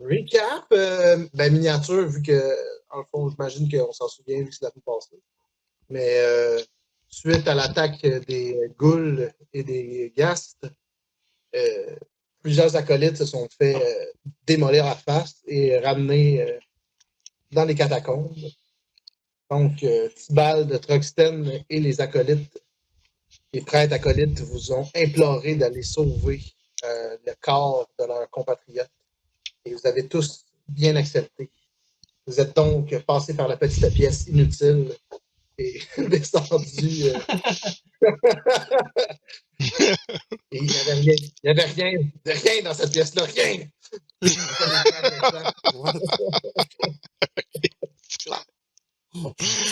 Recap, miniature, vu que, en fond, j'imagine qu'on s'en souvient, vu que c'est la fois passée. Mais suite à l'attaque des ghouls et des ghasts, plusieurs acolytes se sont fait démolir la face et ramener dans les catacombes. Donc, Tibald, Truxten et les acolytes, les prêtres acolytes, vous ont imploré d'aller sauver le corps de leurs compatriotes. Et vous avez tous bien accepté. Vous êtes donc passé par la petite pièce inutile et descendu. Et il n'y avait rien. Il n'y avait rien dans cette pièce-là, rien.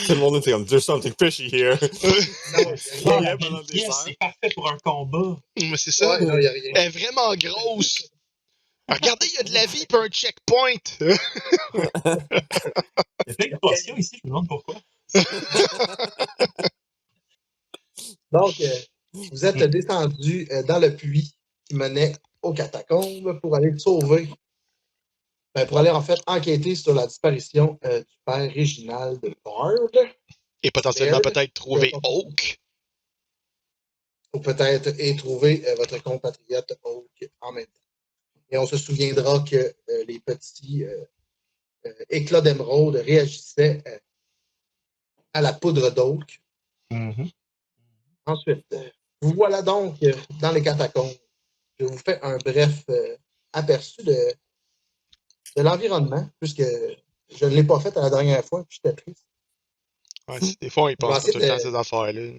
Tout le monde était comme, there's something fishy here. La pièce, c'est parfait pour un combat. Mais c'est ça. Ouais, non, y a rien. Elle est vraiment grosse. Regardez, il y a de la vie et un checkpoint. Il y a plein de potions ici, je me demande pourquoi. Donc, vous êtes descendu dans le puits qui menait aux catacombes pour aller sauver, pour aller en fait enquêter sur la disparition du père Réginald Bard. Et potentiellement peut-être trouver Oak. Ou peut-être et trouver votre compatriote Oak en même temps. Et on se souviendra que les petits éclats d'émeraude réagissaient à la poudre d'Oak. Mm-hmm. Ensuite, vous voilà donc dans les catacombes. Je vous fais un bref aperçu de l'environnement, puisque je ne l'ai pas fait à la dernière fois, puis j'étais triste. Ouais, des fois, ils pensent pas tout le temps à ces affaires-là.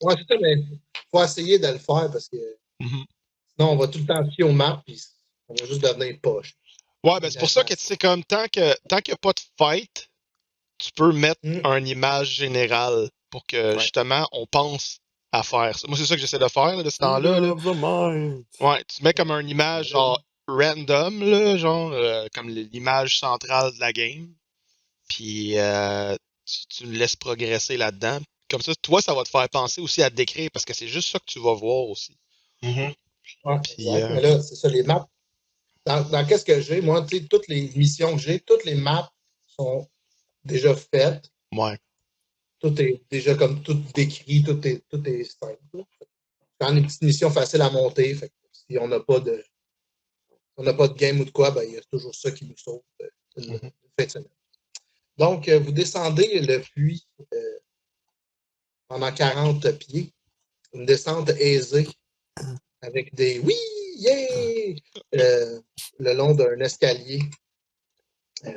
Ouais, c'est ça, mais il faut essayer de le faire parce que sinon, on va tout le temps fier aux maps, puis on va juste devenir poche. Ouais, ben c'est pour ça que c'est comme tant qu'il n'y a pas de fight, tu peux mettre une image générale pour que justement on pense à faire ça. Moi, c'est ça que j'essaie de faire là, de ce temps-là. Là. Ouais, tu mets comme une image genre random, là, genre comme l'image centrale de la game. Puis tu le laisses progresser là-dedans. Comme ça, toi, ça va te faire penser aussi à te décrire parce que c'est juste ça que tu vas voir aussi. Mm-hmm. Ouais, puis, mais là, c'est ça, les maps. Dans qu'est-ce que j'ai, moi, tu sais, toutes les missions que j'ai, toutes les maps sont déjà faites. Ouais. Tout est déjà comme tout décrit, tout est simple. Quand les petites missions faciles à monter, fait que si on n'a pas de game ou de quoi, ben il y a toujours ça qui nous sauve une fin de semaine. Donc, vous descendez le puits pendant 40 pieds. Une descente aisée avec des oui, yeah! Le long d'un escalier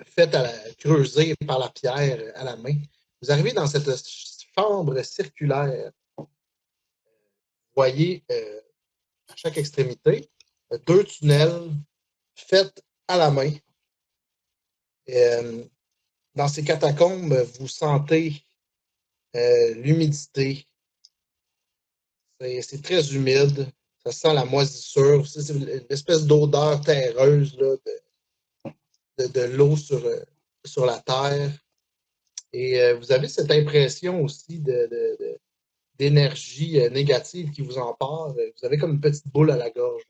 fait creusé par la pierre à la main. Vous arrivez dans cette chambre circulaire. Vous voyez à chaque extrémité 2 tunnels faits à la main. Dans ces catacombes, vous sentez l'humidité. C'est très humide. Ça sent la moisissure. C'est l'espèce d'odeur terreuse là, de l'eau sur la terre. Et vous avez cette impression aussi d'énergie négative qui vous empare. Vous avez comme une petite boule à la gorge.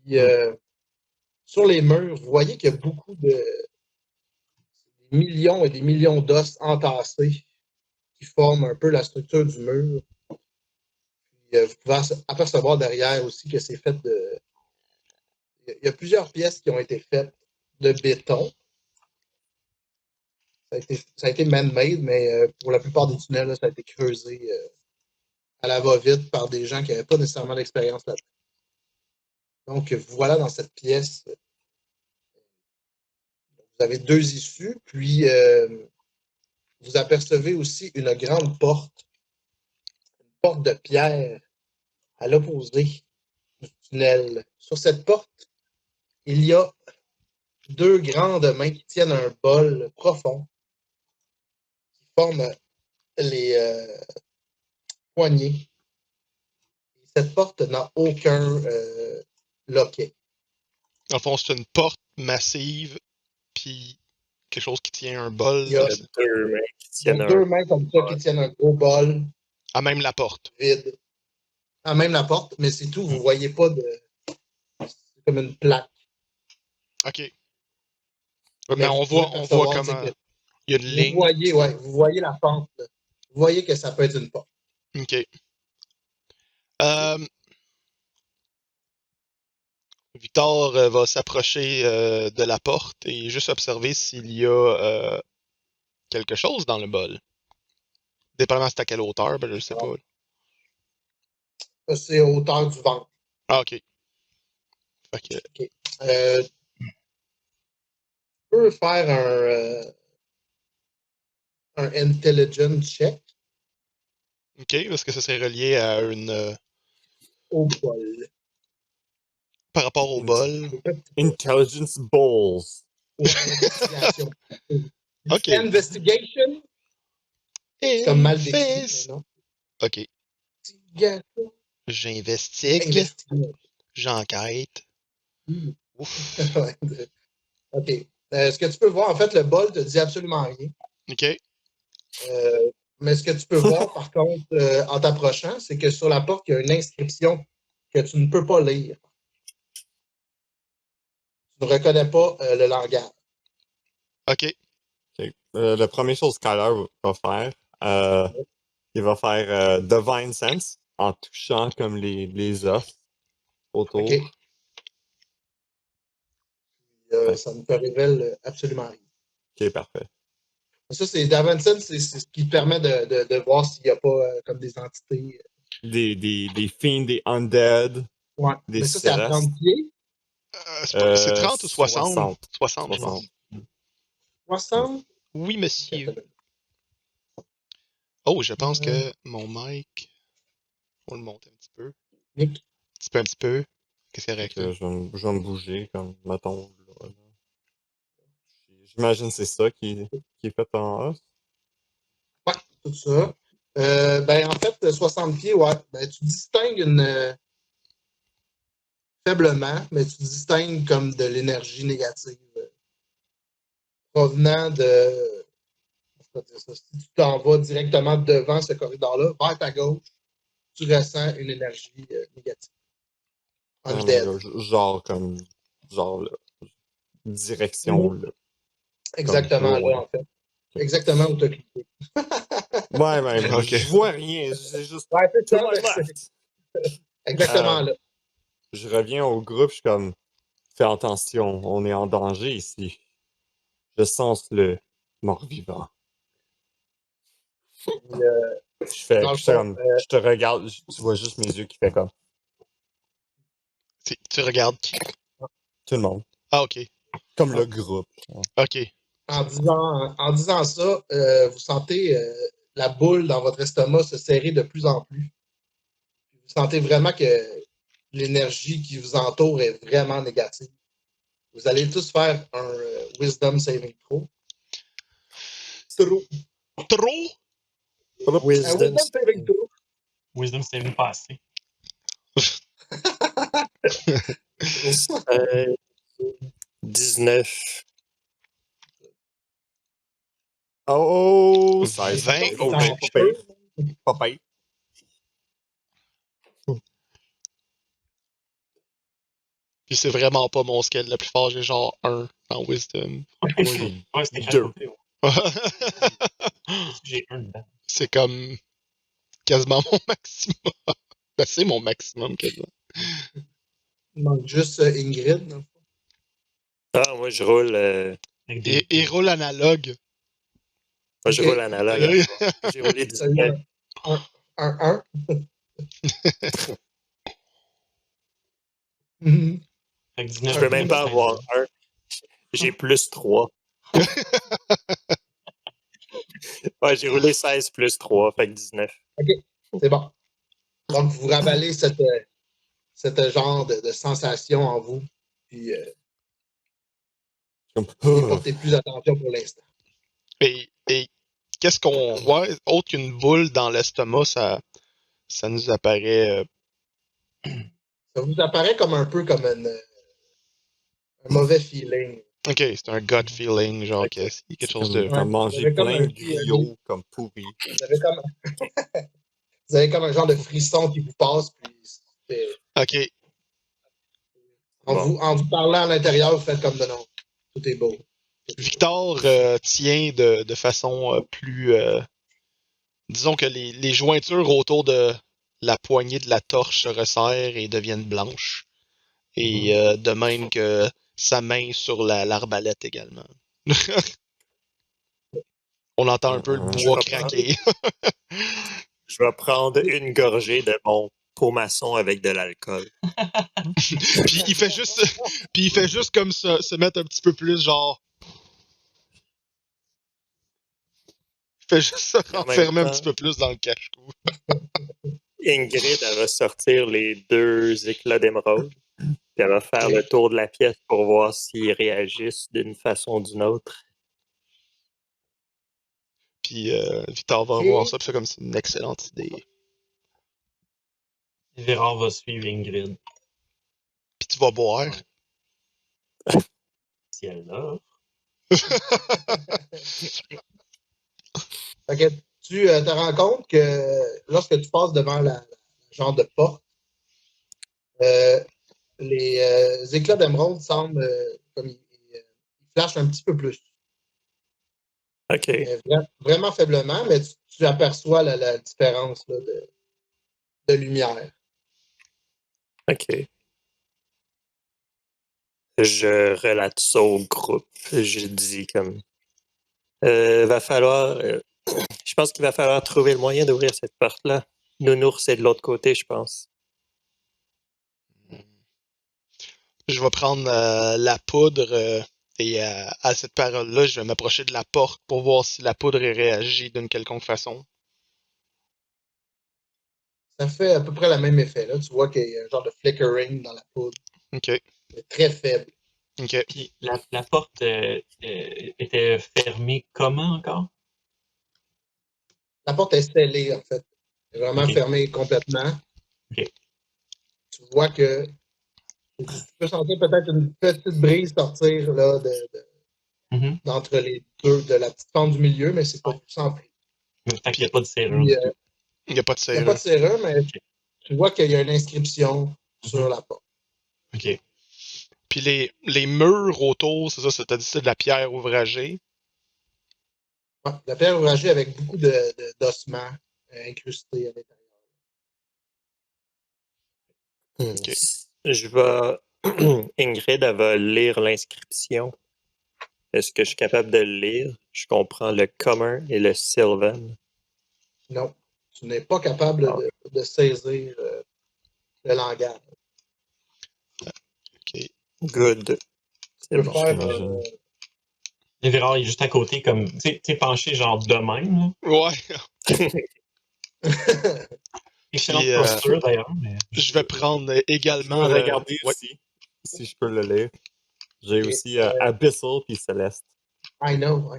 Puis, sur les murs, vous voyez qu'il y a beaucoup des millions et des millions d'os entassés qui forment un peu la structure du mur. Puis, vous pouvez apercevoir derrière aussi que c'est fait de... Il y a plusieurs pièces qui ont été faites de béton. Ça a été man-made, mais pour la plupart des tunnels, là, ça a été creusé à la va-vite par des gens qui n'avaient pas nécessairement d'expérience là-dedans. Donc, voilà dans cette pièce. Vous avez 2 issues, puis vous apercevez aussi une grande porte, une porte de pierre à l'opposé du tunnel. Sur cette porte, il y a 2 grandes mains qui tiennent un bol profond qui forment les poignées. Cette porte n'a aucun loquet. En fond, c'est une porte massive, puis quelque chose qui tient un bol. Il y a 2 mains qui tiennent 2 mains comme ça qui tiennent un gros bol. À même la porte. Vide. À même la porte, mais c'est tout. Vous ne voyez pas de... C'est comme une plaque. OK. Mais on voit comment il y a une ligne. Vous voyez la pente. Là. Vous voyez que ça peut être une porte. OK. Victor va s'approcher de la porte et juste observer s'il y a quelque chose dans le bol. Dépendamment c'est à quelle hauteur, ben je sais pas. Ça, c'est hauteur du ventre. Ah, OK. Fait que... OK. Tu peux faire un intelligence check OK, parce que ça serait relié à une... au bol. Par rapport au bol. Intelligence balls. Ou investigation. OK. Investigation. C'est comme mal décrit, non? OK. Investigation. J'investigue. J'enquête. Ouf. OK. Ce que tu peux voir, en fait, le bol te dit absolument rien. OK. Mais ce que tu peux voir, par contre, en t'approchant, c'est que sur la porte, il y a une inscription que tu ne peux pas lire. Tu ne reconnais pas le langage. OK. La première chose que Skylar va faire, il va faire Divine Sense en touchant comme les os autour. OK. Ça ne te révèle absolument rien. OK, parfait. Ça, c'est Divine Sense, c'est ce qui te permet de voir s'il n'y a pas comme des entités. Des fiends, des undead. Ouais. Des Mais ça, c'est à 30 pieds. C'est 30 ou 60? 60. 60? Oui, monsieur. Oh, je pense que mon mic... On le monte un petit peu. Nick? Un petit peu. Qu'est-ce qu'il y a avec ça? Je vais me bouger, comme, mettons. Là. J'imagine que c'est ça qui est fait en os. Ouais, tout ça. En fait, 60 pieds, ouais. Tu distingues faiblement, mais tu distingues comme de l'énergie négative provenant de. Si tu t'en vas directement devant ce corridor-là, vers ta gauche, tu ressens une énergie négative. Undead. Genre là. Direction là. Exactement là, en fait. Exactement où tu as cliqué. Ouais, Okay. Je vois rien. C'est juste. Ouais, c'est To ça. my left. Exactement là. Je reviens au groupe, je suis comme. Fais attention, on est en danger ici. Je sens le mort-vivant. Je te regarde, tu vois juste mes yeux qui fait comme. Tu regardes qui? Tout le monde. Ah, OK. Comme le groupe. OK. En disant ça, vous sentez la boule dans votre estomac se serrer de plus en plus. Vous sentez vraiment que l'énergie qui vous entoure est vraiment négative. Vous allez tous faire un Wisdom Saving Throw. Trop? Wisdom Saving Throw. Wisdom Saving pas assez. 19. Oh, 16. 20. Oh, pas pire. Puis c'est vraiment pas mon skill le plus fort, j'ai genre 1 en Wisdom. Ouais, c'était 2. J'ai 1 dedans. C'est comme quasiment mon maximum. Ben, c'est mon maximum quasiment. Il manque juste Ingrid. Non? Ah, moi, je roule. Et roule analogue. Moi, je roule analogue. J'ai roulé 19. Un 1. Je peux même pas avoir 1. J'ai plus 3. Ouais, j'ai roulé 16 plus 3, fait que 19. OK, c'est bon. Donc, vous ravalez cette genre de sensation en vous. Puis, n'y portez plus attention pour l'instant. Et qu'est-ce qu'on voit autre qu'une boule dans l'estomac, ça nous apparaît. Ça vous apparaît comme un peu comme un mauvais feeling. OK, c'est un gut feeling, genre que c'est quelque chose de. Comme manger plein de griots comme pourri. Vous avez comme un genre de frisson qui vous passe. Puis OK. En vous parlant à l'intérieur, vous faites comme de non. Tout est beau. Victor tient de façon plus... disons que les jointures autour de la poignée de la torche se resserrent et deviennent blanches. Et de même que sa main sur l'arbalète également. On entend un peu le bois craquer. Je vais prendre une gorgée de mon pot maçon avec de l'alcool. Puis il fait juste comme se mettre un petit peu plus genre. Il fait juste se renfermer un petit peu plus dans le cache-cou. Ingrid, elle va sortir les 2 éclats d'émeraude. Puis elle va faire le tour de la pièce pour voir s'ils réagissent d'une façon ou d'une autre. Puis Victor va voir ça, puis fait comme c'est une excellente idée. Vérard va suivre Ingrid. Puis tu vas boire. Si elle l'a. Fait que tu te rends compte que lorsque tu passes devant la genre de porte, les éclats d'émeraude semblent comme ils flashent un petit peu plus. OK. Vraiment faiblement, mais tu aperçois la différence là, de lumière. OK. Je relate ça au groupe. Je dis comme... va falloir... je pense qu'il va falloir trouver le moyen d'ouvrir cette porte-là. Nounours est de l'autre côté, je pense. Je vais prendre la poudre et à cette parole-là, je vais m'approcher de la porte pour voir si la poudre réagit d'une quelconque façon. Ça fait à peu près le même effet. Là. Tu vois qu'il y a un genre de flickering dans la poudre. OK. C'est très faible. OK. Puis la porte était fermée comment encore? La porte est scellée, en fait. Elle est vraiment Ok. fermée complètement. Ok. Tu vois que tu peux sentir peut-être une petite brise sortir là, Mhm. d'entre les deux, de la petite fente du milieu, mais c'est pas sans plus. Fait qu'il n'y a pas de serrure Puis, du tout. Il n'y a pas de il n'y a pas de serrure. serrure, mais tu vois qu'il y a une inscription sur la porte. OK. Puis les murs autour, c'est ça, t'as dit c'est de la pierre ouvragée. Ouais, la pierre ouvragée avec beaucoup d'ossements incrustés à l'intérieur. OK. Je vais... Ingrid, elle va lire l'inscription. Est-ce que je suis capable de le lire? Je comprends le commun et le sylvan. Non, tu n'es pas capable de saisir le langage. OK. Good. Tu peux bon. faire j'imagine. Et Vérard est juste à côté, comme, tu sais, penché genre de même. Là. Ouais. Excellente Puis, posture d'ailleurs. Mais... Je vais prendre Je également vais regarder ouais. aussi, si je peux le lire. J'ai Ok, aussi Abyssal puis Céleste. I know.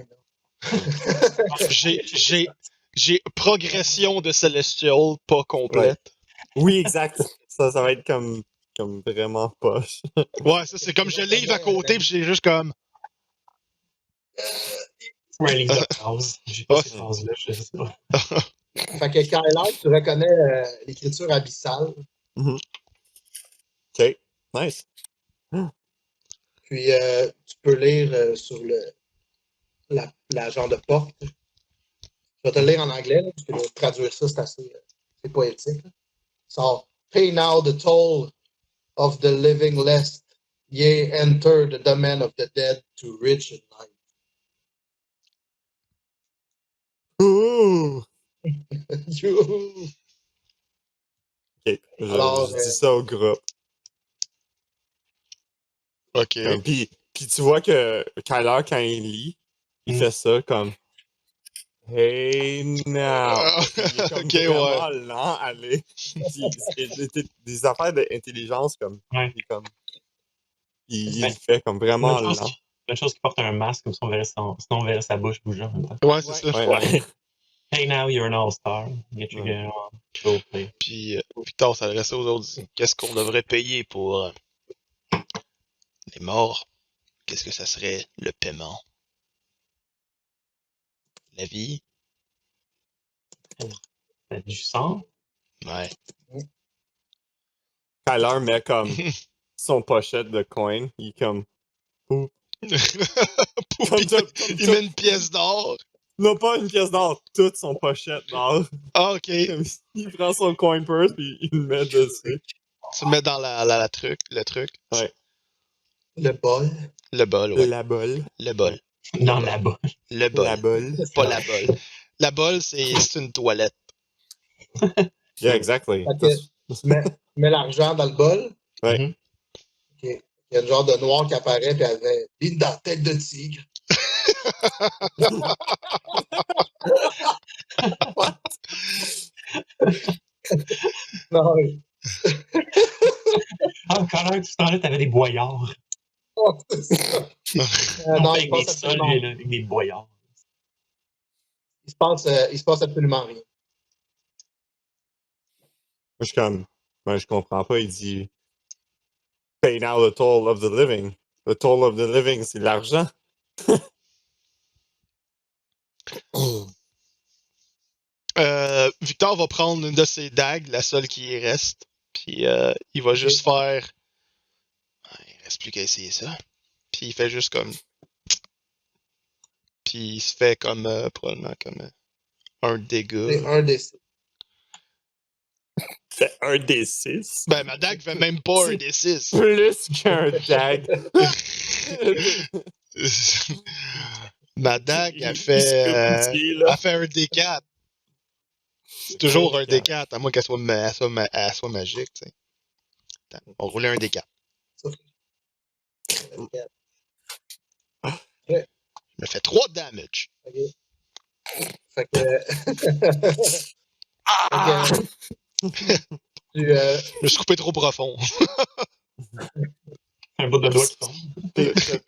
J'ai progression de Celestial pas complète. Oui, exact. Ça va être comme vraiment poche. Ouais, ça c'est comme je livre à côté puis j'ai juste comme. Ouais, les phrases. J'ai pas ces phrases-là, je sais pas. Fait que Kyler, tu reconnais l'écriture abyssale. OK. Nice. Puis tu peux lire sur la genre de porte. Je vais te le lire en anglais, là, parce que de traduire ça, c'est poétique. So, pay now the toll of the living lest ye enter the domain of the dead to rich and light. Ouh! You- OK. Alors, Je dis ça au groupe. OK. Puis tu vois que Kyler, quand il lit, il fait ça comme Hey now! Il est comme OK, vraiment ouais. lent à lire. C'est des affaires d'intelligence comme. Ouais. Il fait comme vraiment lent. Une chose qui porte un masque, comme si sinon on verrait sa bouche bouger en même temps. Ouais, c'est ça. Ouais. Hey now, you're an all-star. Get your game on. Go play. Puis Victor s'adressait aux autres. Dit, qu'est-ce qu'on devrait payer pour les morts? Qu'est-ce que ça serait le paiement? La vie? Du sang? Ouais. Kyler met comme son pochette de coin. Il est comme. Pouf. Pouf, il met une pièce d'or. Non, pas une pièce d'or, toute son pochette d'or. Ah, ok. Il prend son coin purse puis il le met dessus. Tu le mets dans le truc. Ouais. Le bol. Le bol, ouais. La bolle. Le bol. Dans la bas. Le bol. La bolle. Pas la bol. La bol, c'est une toilette. Yeah, exactly. Fait que tu mets l'argent dans le bol. Ouais. Mhm. Il y a le genre de noir qui apparaît et elle avait Linda, tête de tigre. Non, oui. Ah, quand même, tout ce temps-là, t'avais des boyards. Oh, c'est ça. Non, Avec il des se passe sols, absolument, là, avec des boyards. il se passe absolument rien. Moi, je suis comme. Moi, je comprends pas. Il dit. Pay now the toll of the living. The toll of the living, c'est l'argent. Victor va prendre une de ses dagues, la seule qui reste. Puis il va juste faire. Il reste plus qu'à essayer ça. Puis il fait juste comme. Puis il se fait comme probablement comme un dégât. C'est un des six. C'est un des 6. Ben ma dague fait même pas un des 6. Plus qu'un jag. Ma dague, Il elle se fait, fait pitié, là. elle fait un D4. C'est toujours un D4, à moins qu'elle soit, elle soit magique. Tu sais. Attends, on roulait un D4. Je me fais 3 de damage. OK. Fait que. Ah! Tu, Je me suis coupé trop profond. Un bout de doigt qui tombe.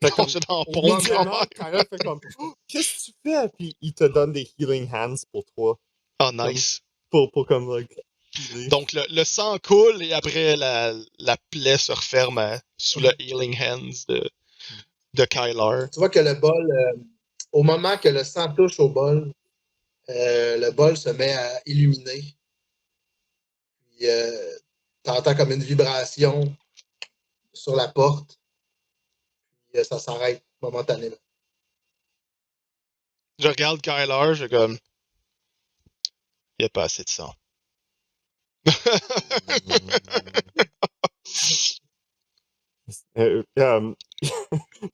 T'as comme. C'est dans le pont. Immédiatement, Kyler fait comme. Oh, qu'est-ce que tu fais? Puis il te donne des healing hands pour toi. Oh, nice. Pour comme, like. healer. Donc, le sang coule et après, la plaie se referme sous le healing hands de Kyler. tu vois que le bol, au moment que le sang touche au bol, le bol se met à illuminer. Puis t'entends comme une vibration sur la porte. Puis ça s'arrête momentanément. Je regarde Kyler, je comme. Il n'y a pas assez de sang.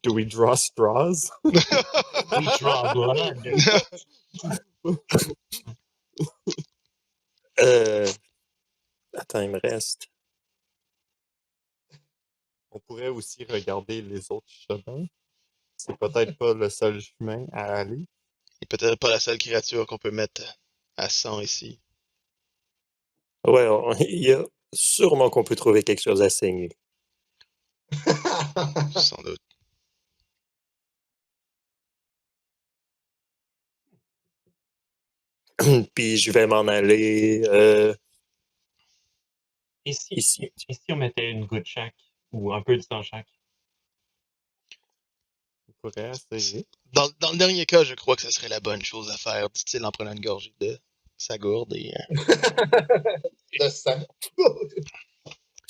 Do we draw straws? We draw blood. Attends, il me reste. On pourrait aussi regarder les autres chemins. C'est peut-être pas le seul chemin à aller. Et peut-être pas la seule créature qu'on peut mettre à 100 ici. Ouais, il y a sûrement qu'on peut trouver quelque chose à saigner. Sans doute. Puis je vais m'en aller Ici, ici. on mettait une goutte chaque, ou un peu de sang chaque. On pourrait essayer. Dans le dernier cas, je crois que ce serait la bonne chose à faire, dit-il en prenant une gorgée de sa gourde. Et, De sang.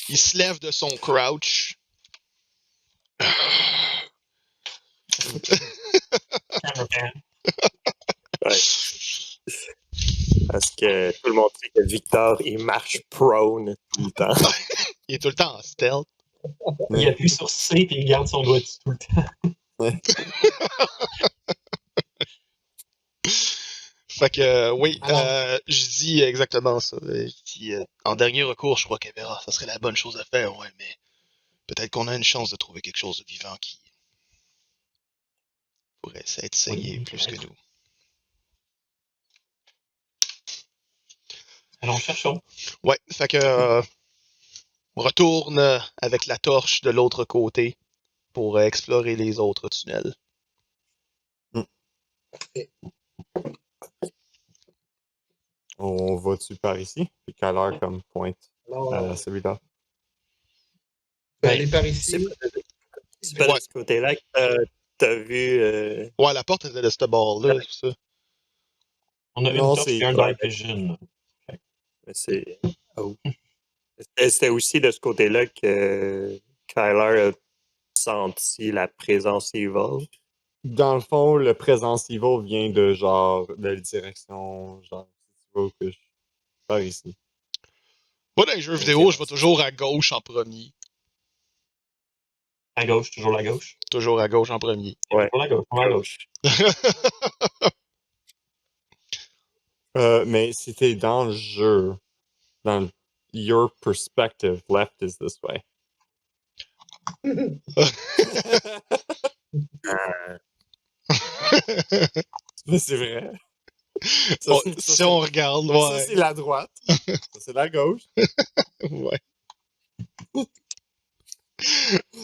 il se lève de son crouch. Ouais. Parce que tout le monde sait que Victor, il marche prone tout le temps. Il est tout le temps en stealth. Il appuie sur C et il garde son doigt dessus tout le temps. Fait que, oui, Alors- je dis exactement ça. Je dis, en dernier recours, je crois que ça serait la bonne chose à faire, ouais, mais peut-être qu'on a une chance de trouver quelque chose de vivant qui pourrait s'être saigné Oui, plus que nous. Alors, cherchons. Ouais, fait que on retourne avec la torche de l'autre côté pour explorer les autres tunnels. Parfait. On va-tu par ici? Puis Kyler comme pointe Alors, celui-là. ben, aller par ici. C'est pas Ouais. de ce côté-là que t'as vu. Ouais, la porte était de ce bord-là, c'est ça. On a Non, une torche c'est- et un dark vision. C'est. Oh. C'était aussi de ce côté-là que Kyler a senti la présence evil. Dans le fond, le présence evil vient de genre de la direction, genre, si tu veux que je par ici. Moi, dans les jeux vidéo, je vais toujours à gauche en premier. À gauche, toujours la gauche. Toujours à gauche en premier. Ouais. Toujours la gauche, toujours la gauche. Mais si t'es dans le jeu, dans your perspective, left is this way. Mais c'est vrai. Ça, Bon, ça, si on regarde, ouais. Ça, c'est la droite. Ça, c'est la gauche. Ouais.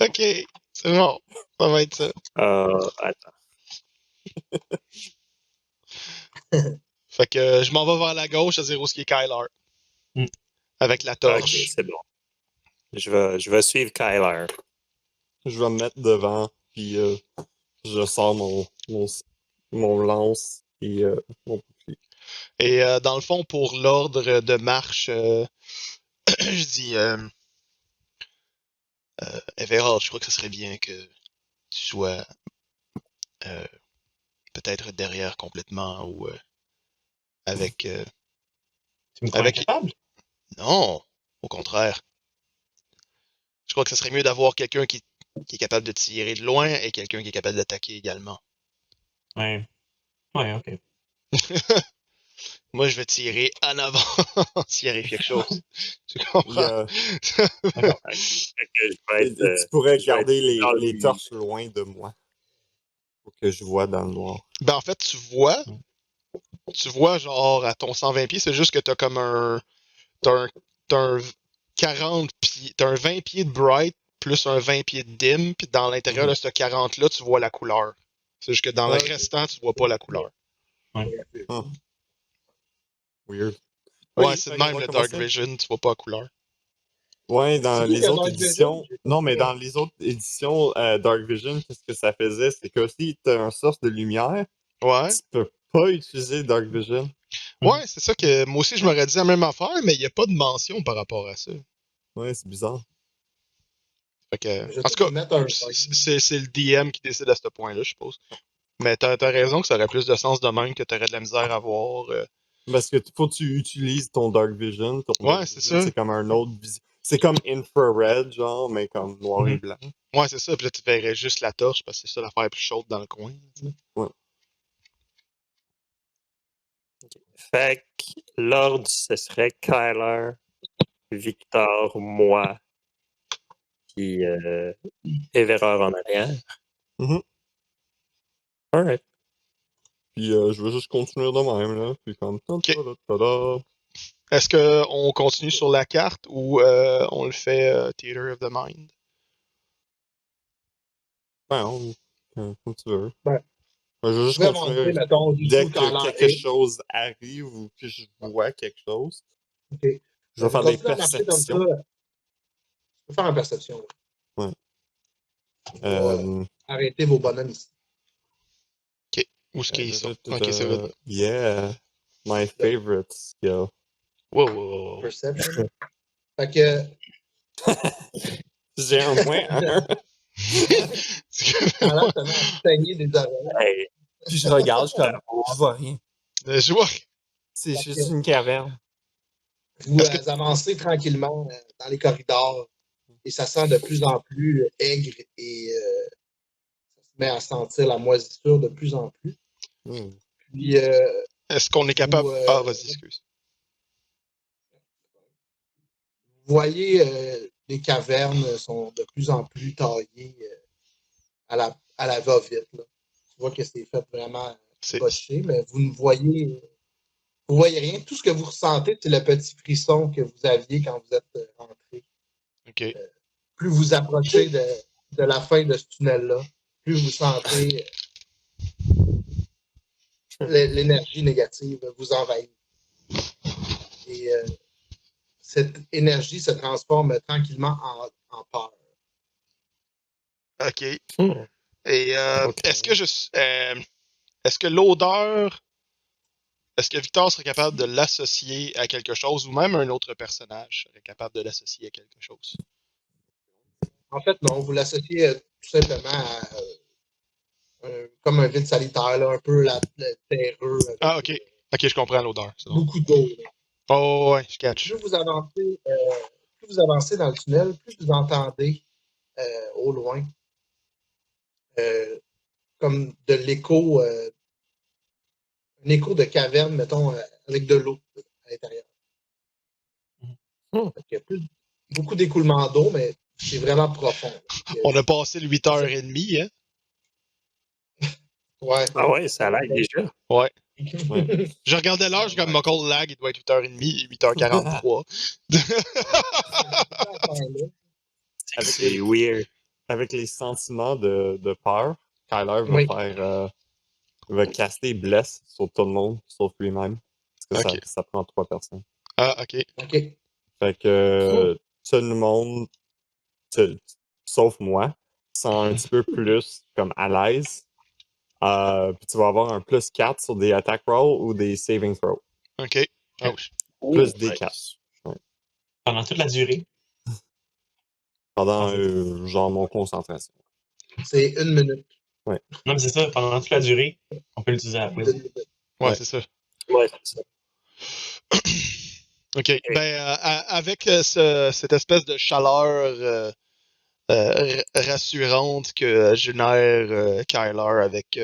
Ok, c'est bon. Ça va être ça. Attends. Fait que je m'en vais vers la gauche à dire où ce qui est Kyler. Mm. Avec la Ok, torche. c'est bon. Je vais suivre Kyler. Je vais me mettre devant, puis je sors mon lance et mon bouclier. Et dans le fond, pour l'ordre de marche, je dis Everard, je crois que ce serait bien que tu sois peut-être derrière complètement ou avec. Tu me crois Avec- incapable? Non, au contraire. Je crois que ce serait mieux d'avoir quelqu'un qui est capable de tirer de loin et quelqu'un qui est capable d'attaquer également. Ouais. Ouais, ok. Moi, je vais tirer en avant s'il arrive quelque chose. Tu Il y comprends? a- D'accord. Fait que je vais être, tu pourrais je vais garder être dans les le- torches loin de moi pour que je vois dans le noir. Ben, en fait, tu vois, genre, à ton 120 pieds, c'est juste que t'as comme t'as un 40 pieds, t'as un 20 pieds de bright plus un 20 pieds de dim, puis dans l'intérieur de ce 40-là, tu vois la couleur. C'est juste que dans le Ok. restant, tu vois pas la couleur. Weird. Ouais, Ok, c'est fait de qu'on même va le Dark commencer. Vision, tu vois pas la couleur. Ouais, dans C'est les que autres Dark éditions. Vision, j'ai pas Non, mais compris. dans les autres éditions Dark Vision, qu'est-ce que ça faisait? C'est que si tu as un source de lumière, Ouais. tu peux pas utiliser Dark Vision. Ouais, c'est ça que moi aussi je m'aurais dit la même affaire, mais il n'y a pas de mention par rapport à ça. Ouais, c'est bizarre. Fait que, Je en vais tout cas, mettre un c'est le DM qui décide à ce point-là, je suppose. Mais t'as raison que ça aurait plus de sens de même que t'aurais de la misère à voir. Parce que faut que tu utilises ton Dark Vision. Ton Ouais, Dark c'est Vision, ça. c'est comme un autre vision. C'est comme infrared, genre, mais comme noir et blanc. Ouais, c'est ça. Puis là, tu verrais juste la torche parce que c'est ça l'affaire la plus chaude dans le coin. tu sais. Fait que l'ordre, ce serait Kyler, Victor, moi, puis Everard en arrière. Mhm. Alright. Puis je vais juste continuer de même, là. Puis comme ta-da-da-da-da. Est-ce qu'on continue sur la carte ou on le fait Theater of the Mind? Ben, comme tu veux. Ben, Je vais juste je vais continuer avancer, mettons, du dès tout que quand l'air quelque est. chose arrive ou que je vois quelque chose. OK. Je vais faire des continuer à marcher comme ça. perceptions. Je vais faire une perception. Là. Ouais. Arrêtez vos bonhommes ici. Où est-ce qu'ils sont? da-da-da-da. Ok, c'est vrai. Yeah. My favorite skill. Wow. Perception. Fait que. J'ai un moins un. Pendant que tu saigner des oreilles. Hey, Puis je regarde, je suis comme, je vois rien. Je vois. C'est juste une caverne. Vous Est-ce que- avancez tranquillement dans les corridors et ça sent de plus en plus aigre et ça se met à sentir la moisissure de plus en plus. Hmm. Puis, Est-ce qu'on est capable. Vous, Ah, vas-y, excuse. vous voyez, les cavernes sont de plus en plus taillées à la va-vite. Là. Tu vois que c'est fait vraiment C'est- botché, mais vous ne voyez, vous voyez rien. Tout ce que vous ressentez, c'est le petit frisson que vous aviez quand vous êtes rentré. Ok. Plus vous approchez de la fin de ce tunnel-là, plus vous sentez l'énergie négative vous envahir. Et cette énergie se transforme tranquillement en peur. Ok. hmm. Et Ok. est-ce que l'odeur, est-ce que Victor serait capable de l'associer à quelque chose ou même un autre personnage serait capable de l'associer à quelque chose? En fait, non, vous l'associez tout simplement à comme un vide sanitaire, là, un peu terreux. Avec, Ah, ok. Ok, je comprends l'odeur. C'est bon. beaucoup d'eau. Là. Oh, ouais, je catch. Plus vous avancez dans le tunnel, plus vous entendez au loin comme de l'écho, un écho de caverne, mettons, avec de l'eau à l'intérieur. Fait qu'il y a beaucoup d'écoulement d'eau, mais c'est vraiment profond. On a passé le 8h30, hein? Ouais. Ah ouais, ça a l'air déjà. Ouais. Ouais. Je regardais l'heure, je suis comme Muckle lag, il doit être 8h30, 8h43. C'est weird. Avec les sentiments de peur, Kyler va Oui. faire. Il va caster Bless sur tout le monde, sauf lui-même. Parce que Ok. ça prend 3 personnes. Ah, ok. OK. Fait que tout le monde, sauf moi, sent un petit peu plus comme à l'aise. Puis tu vas avoir un plus 4 sur des attack rolls ou des saving throws. Ok. Oh. Plus des Nice. 4. Pendant toute la durée. Pendant genre mon concentration. C'est 1 minute. Non, mais c'est ça, pendant toute la durée, on peut l'utiliser à la Une place. minute. Ouais, Ouais. c'est ça. Ouais, c'est ça. OK. Ben, avec cette espèce de chaleur rassurante que génère Kyler avec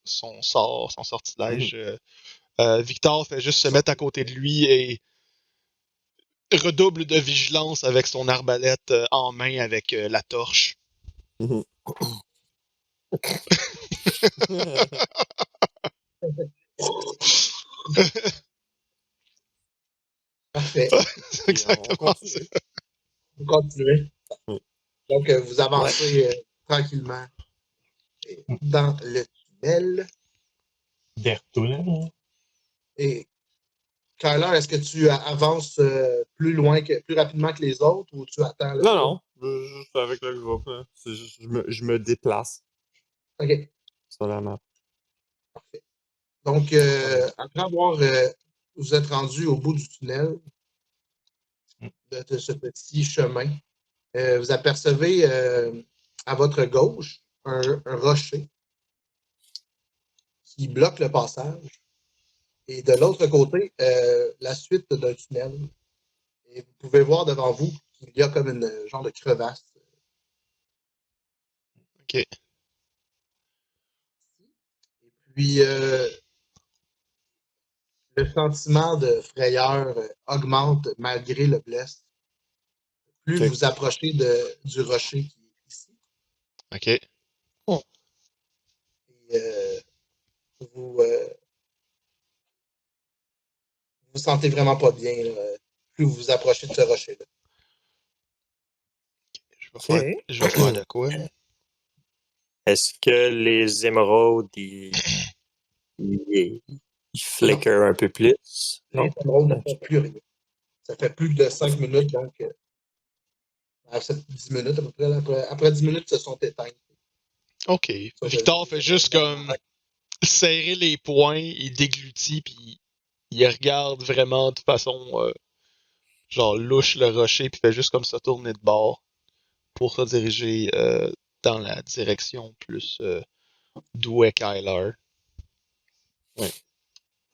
son sort, son sortilège, Victor fait juste se mettre à côté de lui et redouble de vigilance avec son arbalète en main avec la torche. Mhm. Parfait. C'est exactement ça. Vous continuez. Oui. Donc, vous avancez tranquillement dans le tunnel. Dertoul. Et Kyler, est-ce que tu avances plus rapidement que les autres ou tu attends le Non. Je suis avec le groupe. Là. C'est juste, je me déplace OK, sur la map. parfait. Donc, après avoir vous êtes rendu au bout du tunnel de ce petit chemin, vous apercevez à votre gauche un rocher qui bloque le passage. Et de l'autre côté, la suite d'un tunnel. Et vous pouvez voir devant vous qu'il y a comme une genre de crevasse. OK. Et puis, le sentiment de frayeur augmente malgré le bless. Plus OK. vous approchez du rocher qui est ici. OK. Et, vous vous sentez vraiment pas bien là, plus vous vous approchez de ce rocher-là. Je vais faire de quoi? Est-ce que les émeraudes, ils flicker un peu plus? Les Non? émeraudes ne font plus rien. Ça fait plus de 5 minutes, donc 10 minutes à peu près. Là, après 10 minutes, se sont éteintes. OK. Victor fait juste comme serrer les poings, il déglutit, puis il regarde vraiment de façon genre louche le rocher, puis fait juste comme ça tourner de bord pour se diriger dans la direction plus d'où est Kyler.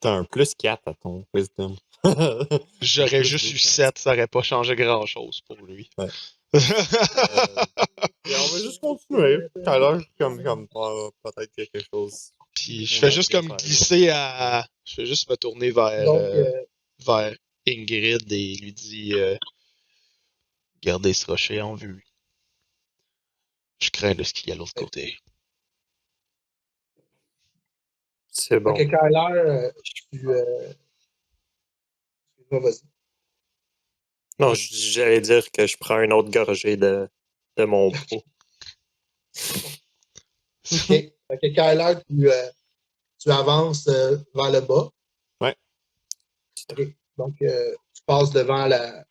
T'as un plus 4 à ton wisdom. J'aurais Plus juste des eu quatre. 7, ça aurait pas changé grand-chose pour lui. Ouais. Et on va juste continuer. Tout à l'heure, comme peut-être qu'il y a quelque chose. Puis je fais juste comme glisser à... Je fais juste me tourner vers, Donc, vers Ingrid et lui dis gardez ce rocher en vue. Je crains de ce qu'il y a de l'autre côté. C'est bon. OK, Kyler, excuse-moi, vas-y. Non, j'allais dire que je prends une autre gorgée de mon pot. OK. Fait que Kyler, tu avances vers le bas. Ouais. OK. Donc, tu passes devant la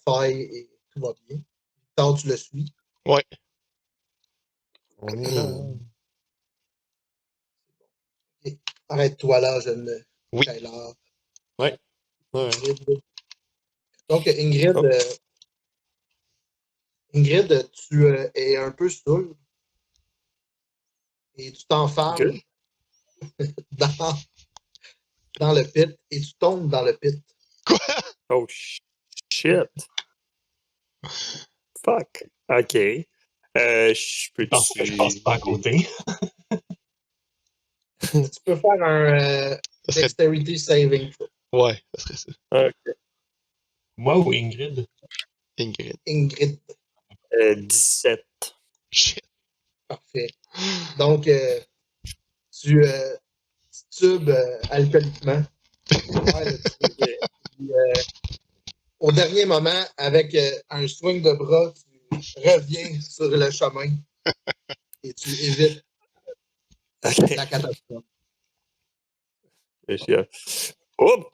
faille et tout va bien. Tant tu le suis. Ouais. On est là. OK. Arrête-toi là, jeune Oui. Kyler. Ouais. Ingrid. Donc, Ingrid, Oh. Ingrid, tu es un peu saoul et tu t'enfales dans, dans le pit et tu tombes dans le pit. Oh shit. Fuck. Ok. Je Je pense que je passe peux-tu. pas à côté. Tu peux faire un Ça serait... dexterity saving throw. Ouais, ça serait ça. Ok. Moi ou Ingrid? Ingrid. Ingrid, 17. Shit. parfait. Donc, tu tubes alcooliquement. Ouais, puis, au dernier moment, avec un swing de bras, tu reviens sur le chemin et tu évites Ok. la catastrophe. Je suis, Oups!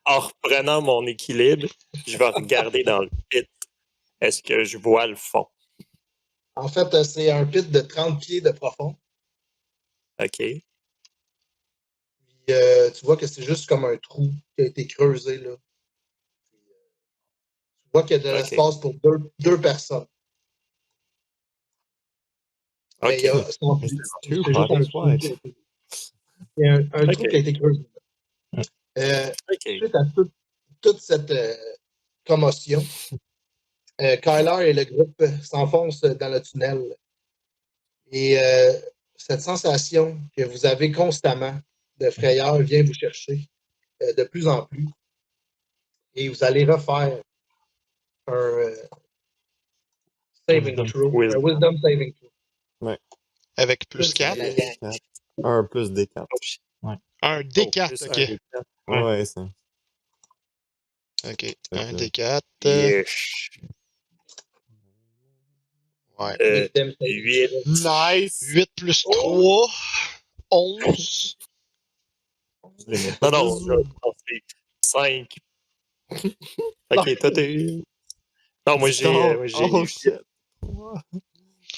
En reprenant mon équilibre, je vais regarder dans le pit. Est-ce que je vois le fond? En fait, c'est un pit de 30 pieds de profond. OK. Puis, tu vois que c'est juste comme un trou qui a été creusé, là. Puis, tu vois qu'il y a de OK. l'espace pour deux personnes. Mais il y OK. a, Two c'est juste un bodies trou. wide. Qui a été- Il y a un trou OK. qui a été creusé. OK. Suite à toute cette commotion, Kyler et le groupe s'enfoncent dans le tunnel. Et cette sensation que vous avez constamment de frayeur vient vous chercher de plus en plus. Et vous allez refaire un saving Wisdom. throw, un Wisdom. wisdom saving throw. Avec plus 4. La gang. 1 plus D4. Oh, shit. Un Oh, D4, plus ok. un D4. Ouais. Ouais, ça. Ok, Fait un que- D4. Yesh. Ouais. Wisdom saving 8. throw. Nice! 8 plus 3, 11. Je les mets Non, pas non, juste là, c'est 5. Ok, toi, t'es. Non, moi, j'ai. Oh, Moi, j'ai oh 8. shit!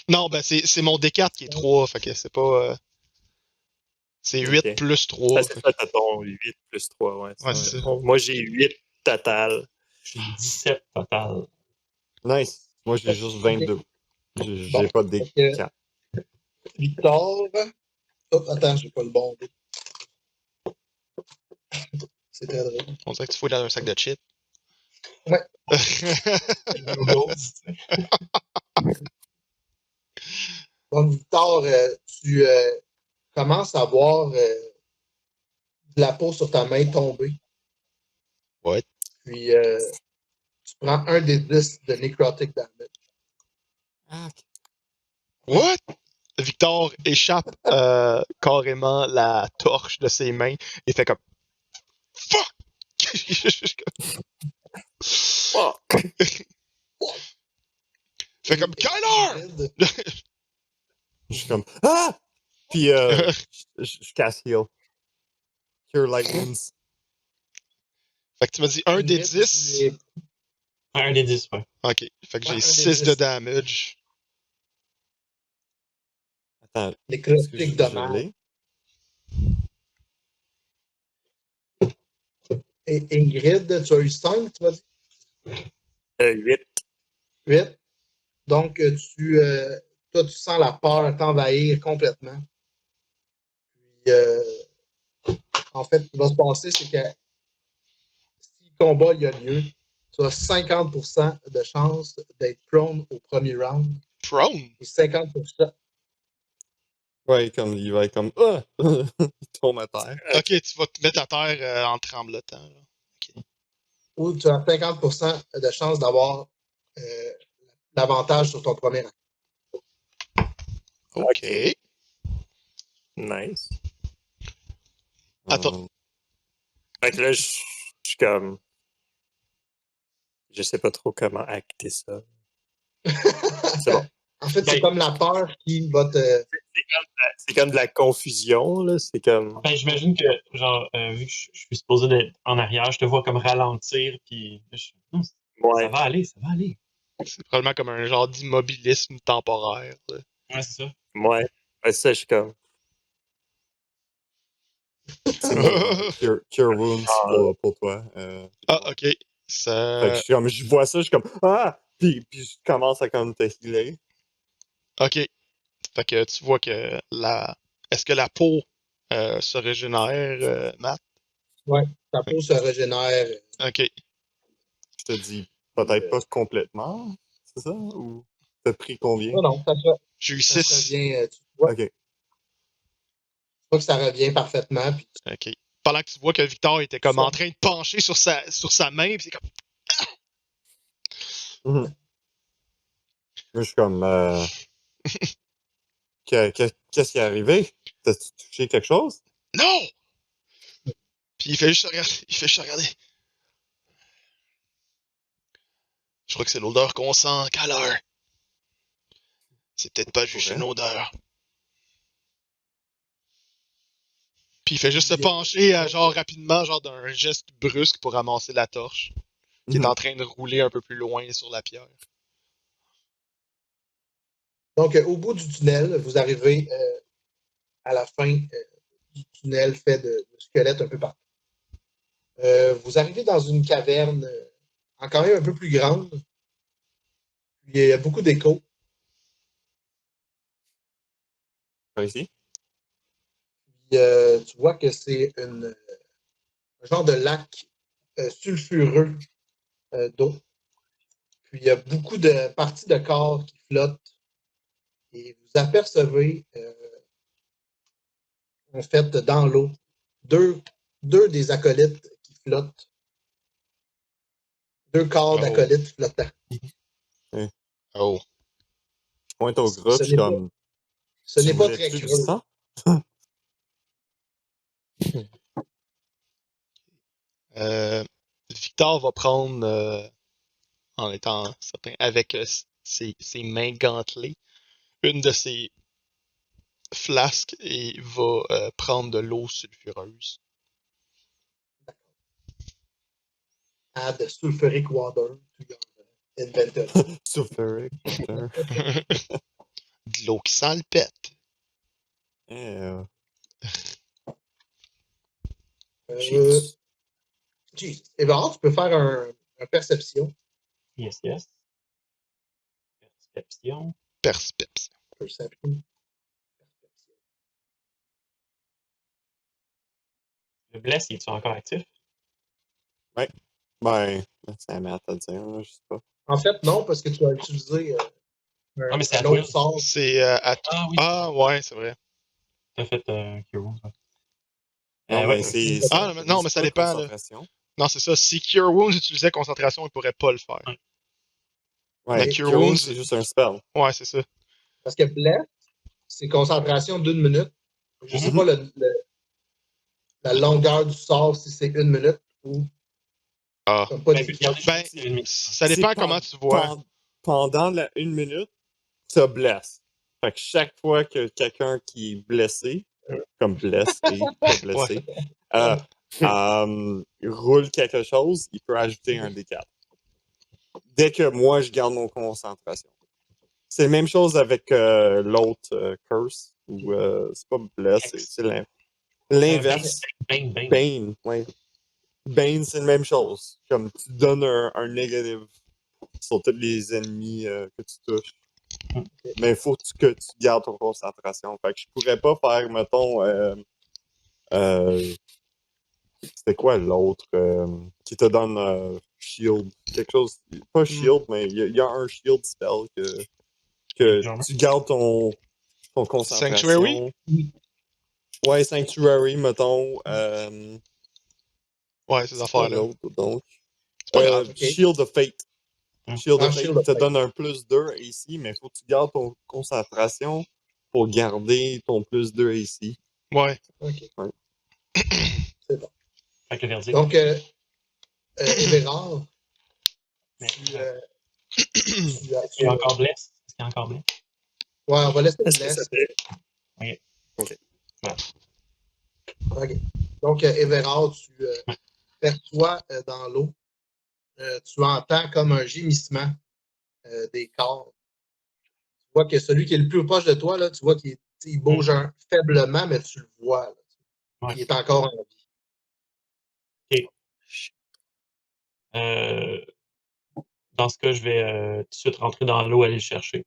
Non, ben c'est mon D4 qui est 3, fait que c'est pas... c'est 8 Ok. plus 3. Ah, c'est ça, t'as ton 8 plus 3, ouais. Ouais, c'est ça. Moi, j'ai 8 total. J'ai 17 total. Nice! Moi, j'ai juste 22. J'ai Bon, pas de fait que D4. Victor. Oh, attends, j'ai pas le bon. C'est très drôle. On dirait que tu fouilles dans un sac de chips. Ouais. Noodles, tu sais. Donc, Victor, tu commences à voir de la peau sur ta main tomber. Ouais. Puis, tu prends un des 10 de necrotic damage. Ah, ok. What? Victor échappe carrément la torche de ses mains et fait comme fuck! Fuck! fait comme Kyler! Je suis comme ah! Puis je casse heal. Cure Light Wounds. Fait que tu m'as dit un des Ingrid, 10. tu es- Un des 10, ouais. Ok. Fait que Ouais, j'ai un des 6 de 10. damage. Attends, est-ce que Nécrotique je dommage. l'ai? Et Ingrid, tu as eu 5, tu m'as dit? 8. 8. Donc, toi, tu sens la peur t'envahir complètement. Puis, en fait, ce qui va se passer, c'est que si le combat il y a lieu, tu as 50% de chance d'être prone au premier round Prone? et 50%. Ouais, comme il va être comme ah! Il tombe à terre. Ok, tu vas te mettre à terre en tremblotant. Là. Ou tu as 50% de chance d'avoir l'avantage sur ton premier round. Ok. Nice. Attends. Fait que là, je suis comme. Je sais pas trop comment acter ça. C'est bon. En fait, c'est Ben- comme la peur qui va te. C'est comme de la confusion, là. C'est comme. Ben, j'imagine que, genre, vu que je suis supposé d'être en arrière, je te vois comme ralentir, puis non, ça Ouais. va aller, ça va aller. C'est probablement comme un genre d'immobilisme temporaire. Là. Ouais, c'est ça. Ouais. Ouais, ça, je suis comme. C'est mon cure Wounds pour toi. Ah, ok. Fait que je vois ça, je suis comme ah! Puis je commence à comme te healer. Ok. Fait que tu vois que est-ce que la peau se régénère, Matt? Ouais, ta peau se régénère. Ok. Je te dis peut-être pas complètement, c'est ça? Ou t'as pris combien? Non, J'ai eu ça 6. revient. Tu vois, Ok. que ça revient parfaitement. Puis Ok. Pendant que tu vois que Victor était comme Ça. en train de pencher sur sa main, pis c'est comme. Mhm. Moi, je suis comme qu'est-ce qui est arrivé? T'as-tu touché quelque chose? Non! Puis il fait juste regarder. Je crois que c'est l'odeur qu'on sent, Caleur. C'est peut-être pas juste une odeur. Puis il fait juste se pencher, genre rapidement, genre d'un geste brusque pour ramasser la torche, qui est en train de rouler un peu plus loin sur la pierre. Donc, au bout du tunnel, vous arrivez à la fin du tunnel fait de squelettes un peu partout. Vous arrivez dans une caverne quand même un peu plus grande. Puis, il y a beaucoup d'échos. Par ici? Puis, tu vois que c'est un genre de lac sulfureux d'eau. Puis il y a beaucoup de parties de corps qui flottent. Et vous apercevez, en fait, dans l'eau, deux des acolytes qui flottent. 2 corps d'acolytes flottants. Oh. Je pointe au groupe, je suis comme. Ce n'est pas voulais très plus du creux. sang? Victor va prendre, en étant certain, avec ses mains gantelées, une de ses flasques et va prendre de l'eau sulfureuse. Add sulfuric water to your inventory. Sulfuric water. De l'eau qui sent le pète. Jeez. Évarard, tu peux faire un perception. Yes. Perception. Perception. Le bless, il est encore actif? Ouais. Ben, c'est un math à dire, là, je sais pas. En fait, non, parce que tu as utilisé mais c'est un à autre toi. sort. C'est à tout. Ah oui. Ah, ouais, c'est vrai. T'as fait Cure Wounds. Non, ouais, mais c'est. Ah, non, mais ça dépend, là. Non, c'est ça. Si Cure Wounds utilisait concentration, il pourrait pas le faire. Ouais, Mais Cure Wounds, c'est juste un spell. Ouais, c'est ça. Parce que Bless, c'est concentration d'1 minute. Je sais pas la longueur du sort, si c'est 1 minute ou. Ah. Pas ça dépend comment tu vois. Pendant la 1 minute, ça blesse. Fait que chaque fois que quelqu'un qui est blessé, comme blessé, pas blessé, roule quelque chose, il peut ajouter un D4. Dès que moi, je garde mon concentration. C'est la même chose avec l'autre Curse, ou c'est pas blessé, c'est l'inverse. Bane, ouais. Bane, c'est la même chose. Comme tu donnes un négatif sur tous les ennemis que tu touches. Mais il faut que tu gardes ton concentration. Fait que je pourrais pas faire, mettons, c'était quoi l'autre qui te donne shield? Quelque chose, pas shield, mais il y a un shield spell que tu gardes ton concentration. Sanctuary? Ouais, Sanctuary, mettons. Ouais, ces affaires-là. Donc, c'est pas grave. Shield of Fate. Shield of Fate Shield of te Fate. donne un plus 2 AC, mais il faut que tu gardes ton concentration pour garder ton plus 2 AC. Ouais. OK. Ouais. C'est bon. Avec le verdict. Donc, Évérard, Il y a encore bless? Est-ce qu'il y a encore bless? Ouais, on va laisser Est-ce que ça Bless. fait? OK. Donc, Évérard, tu perçois dans l'eau, tu entends comme un gémissement des corps. Tu vois que celui qui est le plus proche de toi, là, tu vois qu'il bouge faiblement, mais tu le vois. Là. Ouais. Il est encore en vie. Dans ce cas, je vais tout de suite rentrer dans l'eau et aller le chercher.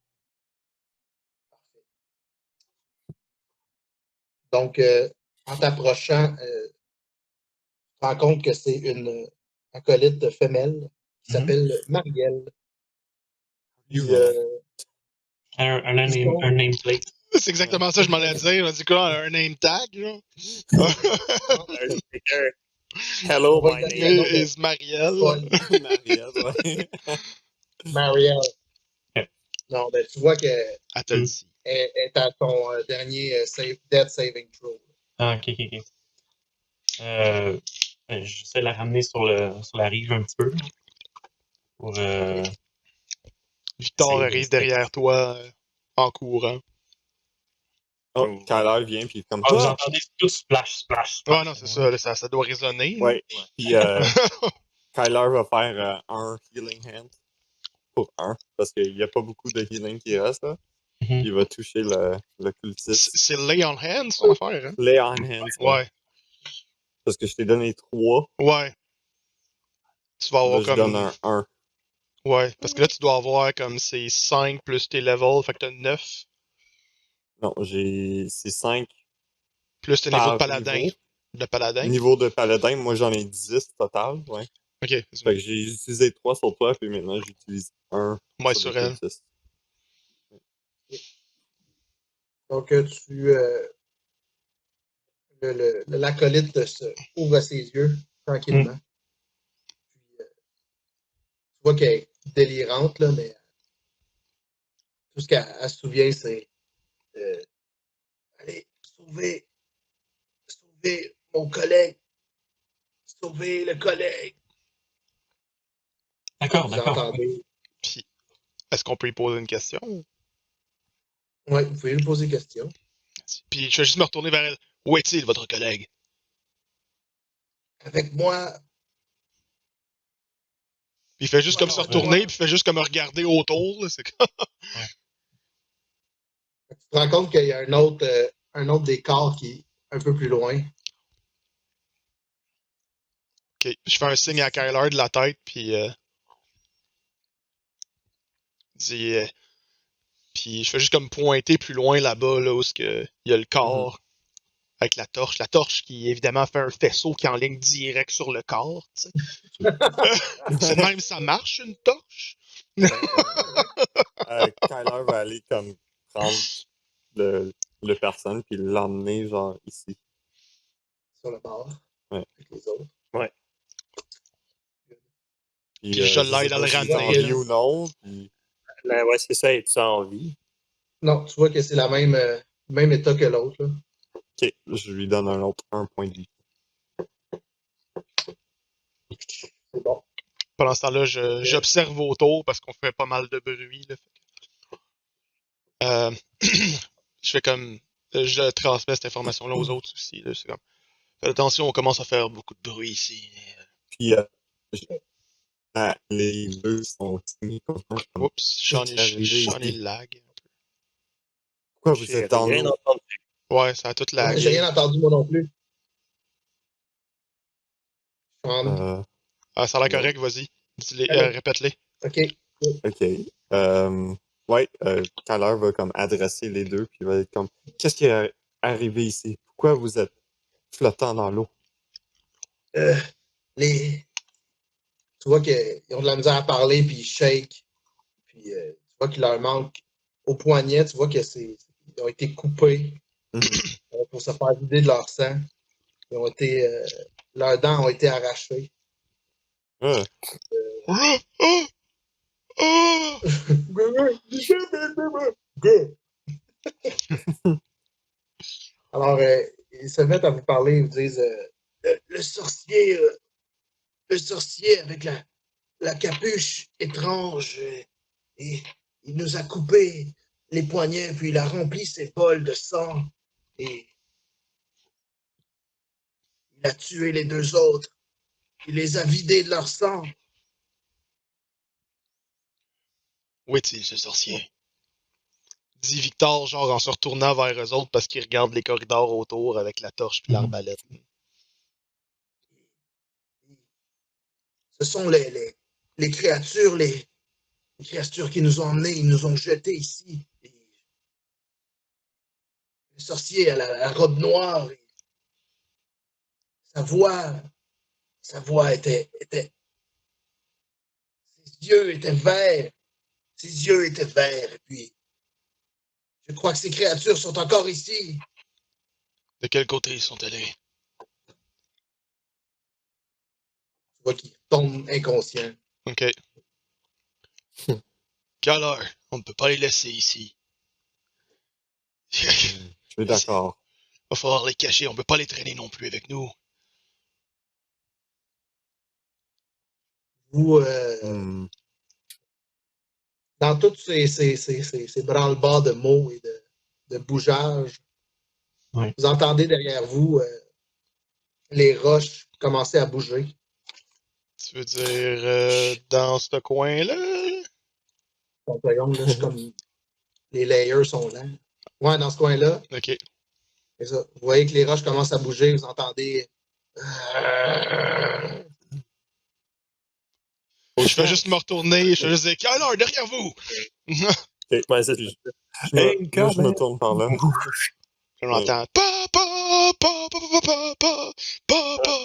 Donc, en t'approchant, tu te rends compte que c'est une acolyte femelle qui s'appelle Marielle. Puis, Un nameplate. C'est exactement ça, je m'en allais dire. On a dit quoi, un name tag, genre? Un sticker. Hello, On va my y donner name un Is Marielle. Marielle, ouais. Marielle. Ok. Non, ben, tu vois qu'elle Elle te le dit. est à ton dernier death saving throw. Ah, ok. J'essaie de la ramener sur la rive un petit peu. Pour, Victor c'est- arrive c'est- derrière toi en courant. Oh, Kyler vient, puis comme vous toi. entendez tout splash. Ouais, non, c'est ça, là, ça doit résonner. là. Ouais. Puis Kyler va faire un healing hand pour un, parce qu'il n'y a pas beaucoup de healing qui reste, là. Mhm. Il va toucher le cultiste. C'est lay on hands, son affaire, hein? Lay on hands. Ouais, Parce que je t'ai donné 3. ouais. Tu vas avoir Là, je comme. donne un 1. Ouais, parce que là, tu dois avoir comme c'est 5 plus tes levels, fait que t'as 9. Non, c'est 5 Plus tes niveaux de par paladin. niveau. De paladin. Niveau de paladin, moi j'en ai 10 total, ouais. Ok, Fait que j'ai utilisé 3 sur toi, puis maintenant j'utilise 1 moi sur sur le elle. cultiste. Donc, l'acolyte ouvre ses yeux tranquillement. Puis, tu vois qu'elle est délirante, là, mais tout ce qu'elle se souvient, c'est allez, sauver mon collègue, sauver le collègue. D'accord. Vous entendez? Puis, est-ce qu'on peut lui poser une question? Oui, vous pouvez lui poser des questions. Puis, je vais juste me retourner vers elle. Où est-il, votre collègue? Avec moi, Puis il fait juste comme se retourner, ouais. puis il fait juste comme regarder autour. Là, c'est comme... tu te rends compte qu'il y a un autre des corps qui est un peu plus loin. Ok, je fais un signe à Kyler de la tête, puis dis, puis je fais juste comme pointer plus loin là-bas, là, où il y a le corps avec la torche. La torche qui, évidemment, fait un faisceau qui enligne direct sur le corps, tu sais. C'est de même ça marche, une torche? Kyler va aller comme prendre le personne, puis l'emmener genre ici. Sur le bord. Ouais. Avec les autres. Ouais. Puis je l'aide à le ramener, là. ou non, puis... Ben ouais, c'est ça, es-tu en vie? Non, tu vois que c'est la même état que l'autre. Là. Ok, je lui donne un point de vie. C'est bon. Pendant ce temps-là, j'observe autour parce qu'on fait pas mal de bruit. Là. Je fais comme. Je transmets cette information-là aux autres aussi. Là. C'est comme. Faites attention, on commence à faire beaucoup de bruit ici. Puis les deux sont semi-contents. Oups, j'en ai lag. Pourquoi vous J'ai êtes en rien eau? entendu. Ouais, ça a tout J'ai lagué. rien entendu, moi non plus. Ah, ça a l'air correct, vas-y. Répète-les. OK. Ok. Ouais, Kyler va comme adresser les deux, puis il va être comme, qu'est-ce qui est arrivé ici? Pourquoi vous êtes flottant dans l'eau? Tu vois qu'ils ont de la misère à parler, puis ils shake. Puis tu vois qu'il leur manque au poignet. Tu vois qu'ils ont été coupés pour se faire vider de leur sang. Leurs dents ont été arrachées. Ah, Alors, ils se mettent à vous parler, ils vous disent le sorcier avec la capuche étrange, et il nous a coupé les poignets, puis il a rempli ses bols de sang, et il a tué les deux autres. Il les a vidés de leur sang. Où est-il, ce sorcier? Dit Victor, genre en se retournant vers eux autres parce qu'il regarde les corridors autour avec la torche puis l'arbalète. Ce sont les créatures, les créatures qui nous ont emmenés, ils nous ont jetés ici. Les sorciers à la robe noire. Sa voix était. Ses yeux étaient verts. Ses yeux étaient verts. Et puis, je crois que ces créatures sont encore ici. De quel côté ils sont allés? Tu vois qu'il tombe inconscient. OK. Quelle heure? On ne peut pas les laisser ici. Je suis d'accord. Va falloir les cacher, on peut pas les traîner non plus avec nous. Vous, Hmm. dans tous ces branle-bas de mots et de bougeages, Oui. vous entendez derrière vous les roches commencer à bouger. Tu veux dire dans ce coin-là? Une seconde, là, je suis comme. Les layers sont lents. Ouais, dans ce coin-là. OK. C'est ça. Vous voyez que les roches commencent à bouger, vous entendez. Je fais juste me retourner, je fais juste dire quelle heure derrière vous? Ouais, c'est Je me tourne par là. Je m'entends pa pa pa pa pa pa pa pa pa.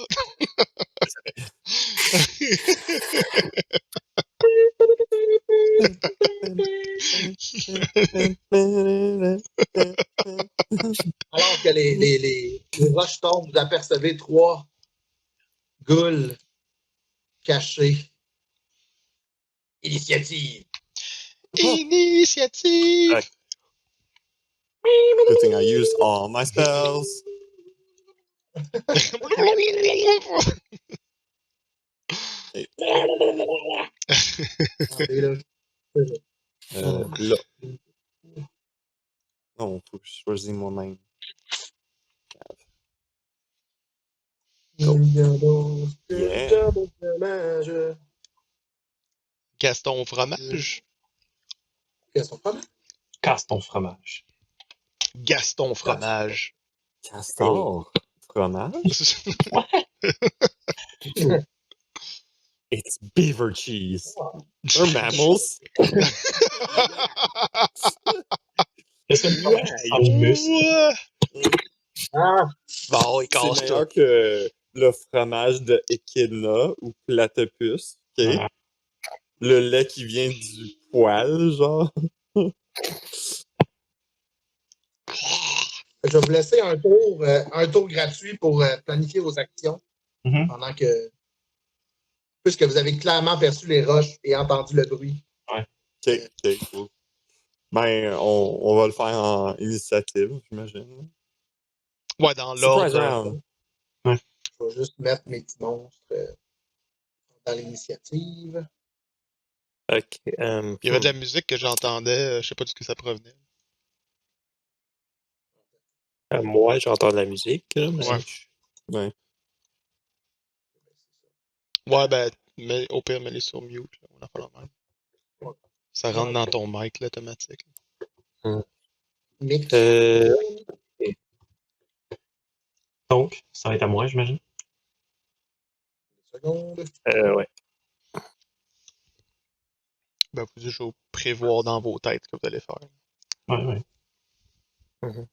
Alors que les roches tombent, vous apercevez 3 ghouls cachés. Initiative. Initiative! Ouais. Good thing I used all my spells. Attendez, là. Là. Non, faut que je choisisse moi-même. Yeah. Gaston fromage. Qu'est-ce qu'on fait? Casse ton fromage. Gaston fromage. Castor. Fromage. It's beaver cheese. They're mammals. Est-ce que le fromage ressemble au muscle? Ah! Bon, il C'est casse meilleur tout. que le fromage de Echidna ou Platypus. OK? Ouais. Le lait qui vient du poil, genre. Je vais vous laisser un tour gratuit pour planifier vos actions Mhm. pendant que. Puisque vous avez clairement perçu les roches et entendu le bruit. OK, cool. Ben, on va le faire en initiative, j'imagine. Ouais, dans Surprise l'ordre. round. Je vais juste mettre mes petits monstres dans l'initiative. OK. Il y avait de la musique que j'entendais, je sais pas d'où que ça provenait. Moi, j'entends de la musique, là, mais Ouais. Ouais. Ouais, ben, mais au pire, mets-les sur mute, là, on a pas la même. Ça rentre dans ton mic, là, automatique. Mix. Donc, ça va être à moi, j'imagine. Une seconde. Ouais. Ben, vous devez juste prévoir dans vos têtes ce que vous allez faire. Ouais, ouais. Mhm.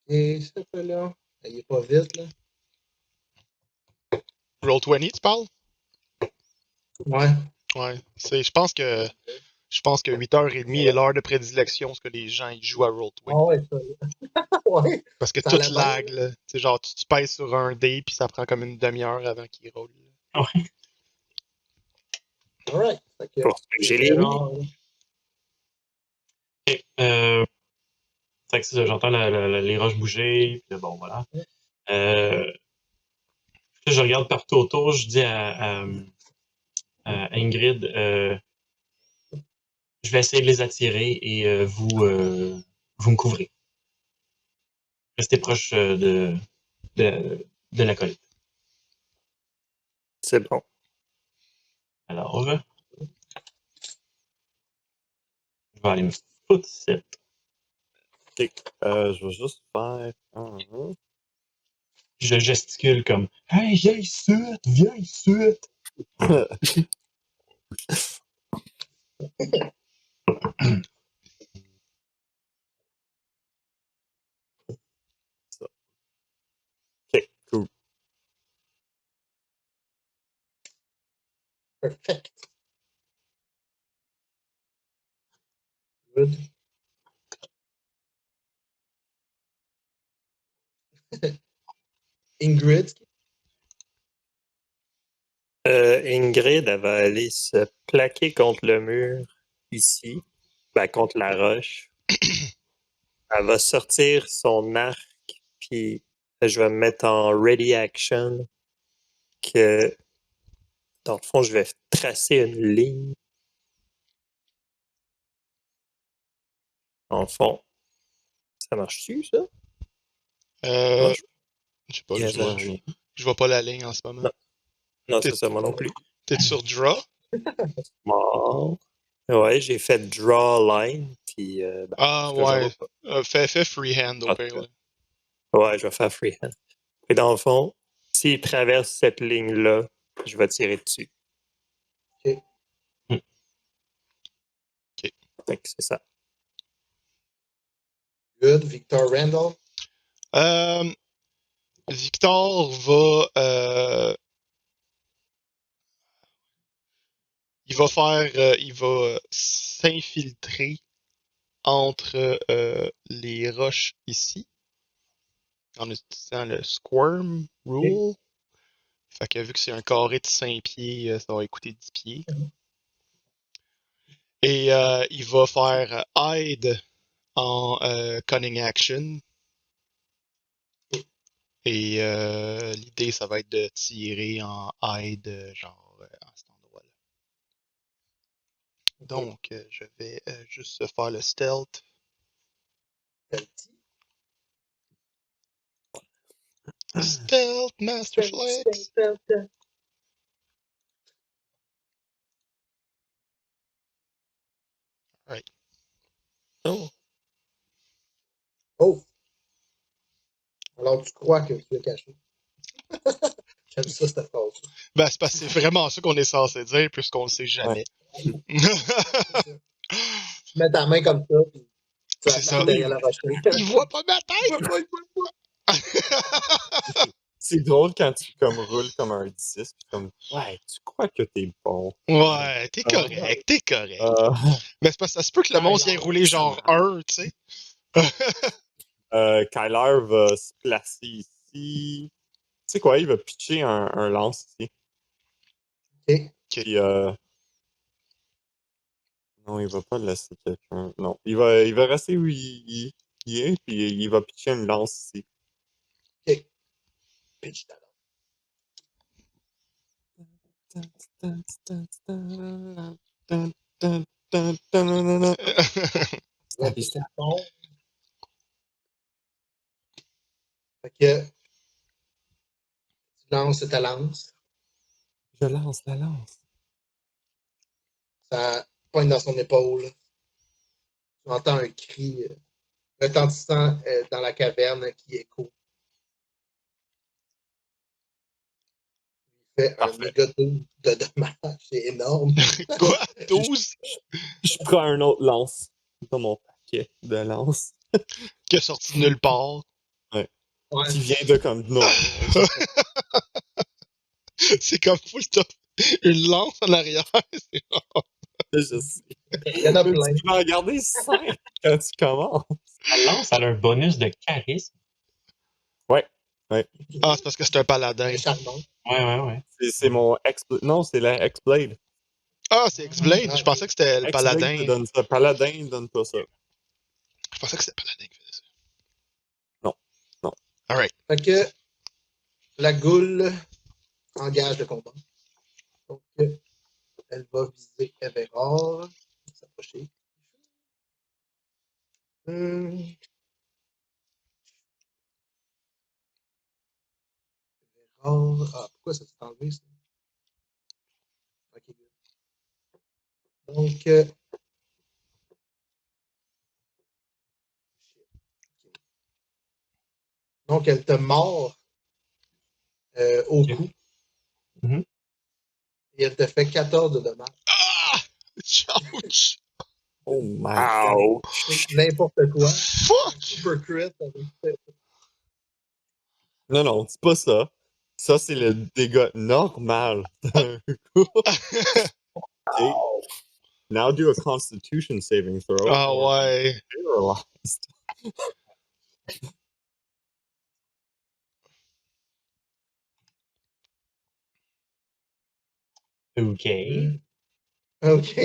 Et ça fait là. Il est pas vite, là. Roll20, tu parles? Ouais. Ouais. Je pense que 8h30 est l'heure de prédilection, parce que les gens ils jouent à Roll20. Ah ouais, ça. Ouais. Parce que Ça tout allait bien. lag, là. C'est genre, tu pèses sur un dé, puis ça prend comme une demi-heure avant qu'il roule. Ouais. Alright. Fait que, Pour j'ai les mis. genre, Ok. C'est que ça, j'entends les roches bouger, puis là, bon, voilà. Là, je regarde partout autour, je dis à Ingrid, je vais essayer de les attirer et vous me couvrez. Restez proche de la colline. C'est bon. Alors, je vais aller me foutre cette. Ok. Je vais juste faire. Je gesticule comme hey, viens ici, viens ici. Ça. Ok, cool. Perfect. Good. Ingrid. Ingrid, elle va aller se plaquer contre le mur ici, ben, contre la roche. Elle va sortir son arc, puis je vais me mettre en ready action. Que dans le fond, je vais tracer une ligne. Dans le fond, ça marche-tu, ça? Non, Je sais pas, il y a je la- vois, je vois pas la ligne en ce moment. Non. Non, T'es- c'est ça, moi non plus. T'es sur draw? Bon. Ouais, j'ai fait draw line, puis ben, Ah, je ouais. vois pas. Fais freehand au En pire. tout Là. Ouais, je vais faire freehand. Et dans le fond, s'il traverse cette ligne-là, je vais tirer dessus. Ok. Ok. Fait que c'est ça. Good. Victor Randall. Victor va. Il va s'infiltrer entre les roches ici en utilisant le Squirm Rule. Fait que vu que c'est un carré de 5 pieds, ça va écouter 10 pieds. Et il va faire hide en cunning action. Et l'idée, ça va être de tirer en hide, genre à cet endroit-là. Donc, je vais juste faire le stealth. Stealth Master Flex. Alright. Oh. Oh! Alors, tu crois que tu es caché. J'aime ça, cette phrase. Ben, c'est parce que c'est vraiment ça qu'on est censé dire, puisqu'on le sait jamais. Tu mets ta main comme ça, puis tu vas C'est te ça. mettre derrière la roche. Il voit pas ma tête! Il voit pas. C'est drôle quand tu comme roules comme un 10, puis comme ouais, tu crois que t'es bon. Ouais, t'es correct, t'es correct. Mais c'est parce que ça se peut que le monstre vienne rouler genre 1, tu sais. Kyler va se placer ici. Tu sais quoi, il va pitcher un lance ici. Ok. Puis non, il va pas laisser quelqu'un. Non, il va rester où il est, puis il va pitcher une lance ici. Ok. Pitch ta langue. Fait que tu lances ta lance, Je lance la lance. ça pointe dans son épaule. Tu entends un cri retentissant dans la caverne qui écho. Il fait un Parfait. méga de dommages. C'est énorme. Quoi? 12? Je prends un autre lance dans mon paquet de lance. Qui est sorti de nulle part. Ouais. Qui vient de comme non. C'est comme full top. Une lance en arrière. Je sais. Il y en a Mais plein. tu vas regarder 5 quand tu commences. La lance, elle a un bonus de charisme. Ouais. Ah, c'est parce que c'est un paladin. C'est charmant. Ouais. C'est mon X-Blade. Non, c'est la X-Blade. Ah, c'est X-Blade. Je pensais que c'était le X-Blade te paladin. donne ça. Paladin ne donne pas ça. Je pensais que c'était le paladin qui faisait ça. Non. Alright. Fait que la goule engage le combat. Donc, elle va viser Everard. S'approcher. Everard. Ah, pourquoi ça s'est enlevé, ça? Ok, good. Donc, Donc, elle te mord au Ok. cou. Mhm. Et elle te fait 14 de dommages. Ah! Ouch! Oh my god. Ouch! N'importe quoi. Fuck! Super crit. Non, non, c'est pas ça. Ça, c'est le dégât normal d'un coup. Okay. Now do a constitution saving throw. Ah or ouais. paralyzed. OK. OK.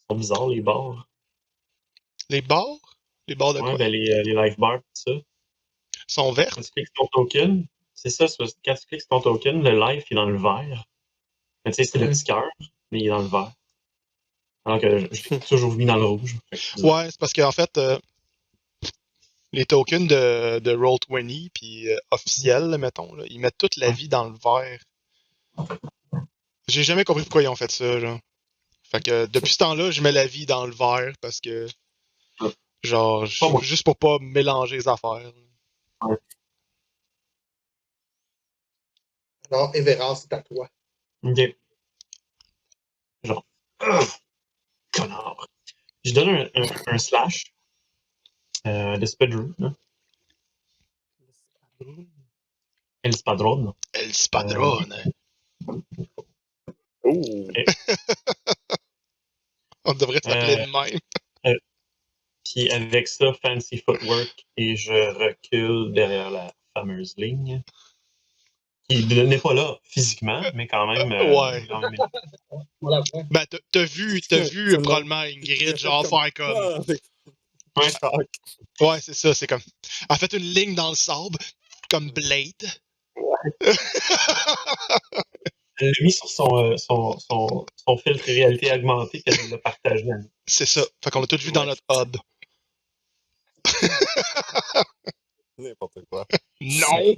Ils sont bizarres, les bars. Les barres? Les barres de Ouais, quoi? ben les life bars, tout ça. Sont Quand vertes? tu cliques sur ton token, c'est ça, quand tu cliques sur ton token, le life est dans le vert. Mais tu sais, c'est le petit cœur, mais il est dans le vert. Alors que je l'ai toujours mis dans le rouge. Fait que c'est bizarre. Ouais, c'est parce qu'en fait, les tokens de Roll20 puis officiels, là, mettons, là, ils mettent toute la vie dans le vert. J'ai jamais compris pourquoi ils ont fait ça, genre. Fait que depuis ce temps-là, je mets la vie dans le vert parce que, genre, Pas moi. juste pour pas mélanger les affaires. Alors, Everard, c'est à toi. Ok. Genre, connard. Je donne un slash de Spadroon. Hein. El Spadron. El Spadrone. Ouh! On devrait s'appeler de même. Puis avec ça, Fancy Footwork, et je recule derrière la fameuse ligne. Qui n'est pas là physiquement, mais quand même. Ouais. Quand même... Voilà. Ben, t'as vu probablement Ingrid, genre, faire comme. Ah, avec Ouais. choc. Ouais, c'est ça, c'est comme. Elle fait une ligne dans le sable, comme Blade. Elle l'a mis sur son filtre réalité augmentée qu'elle l'a partagé. C'est ça. Fait qu'on l'a tout vu dans notre hub. N'importe quoi. Non!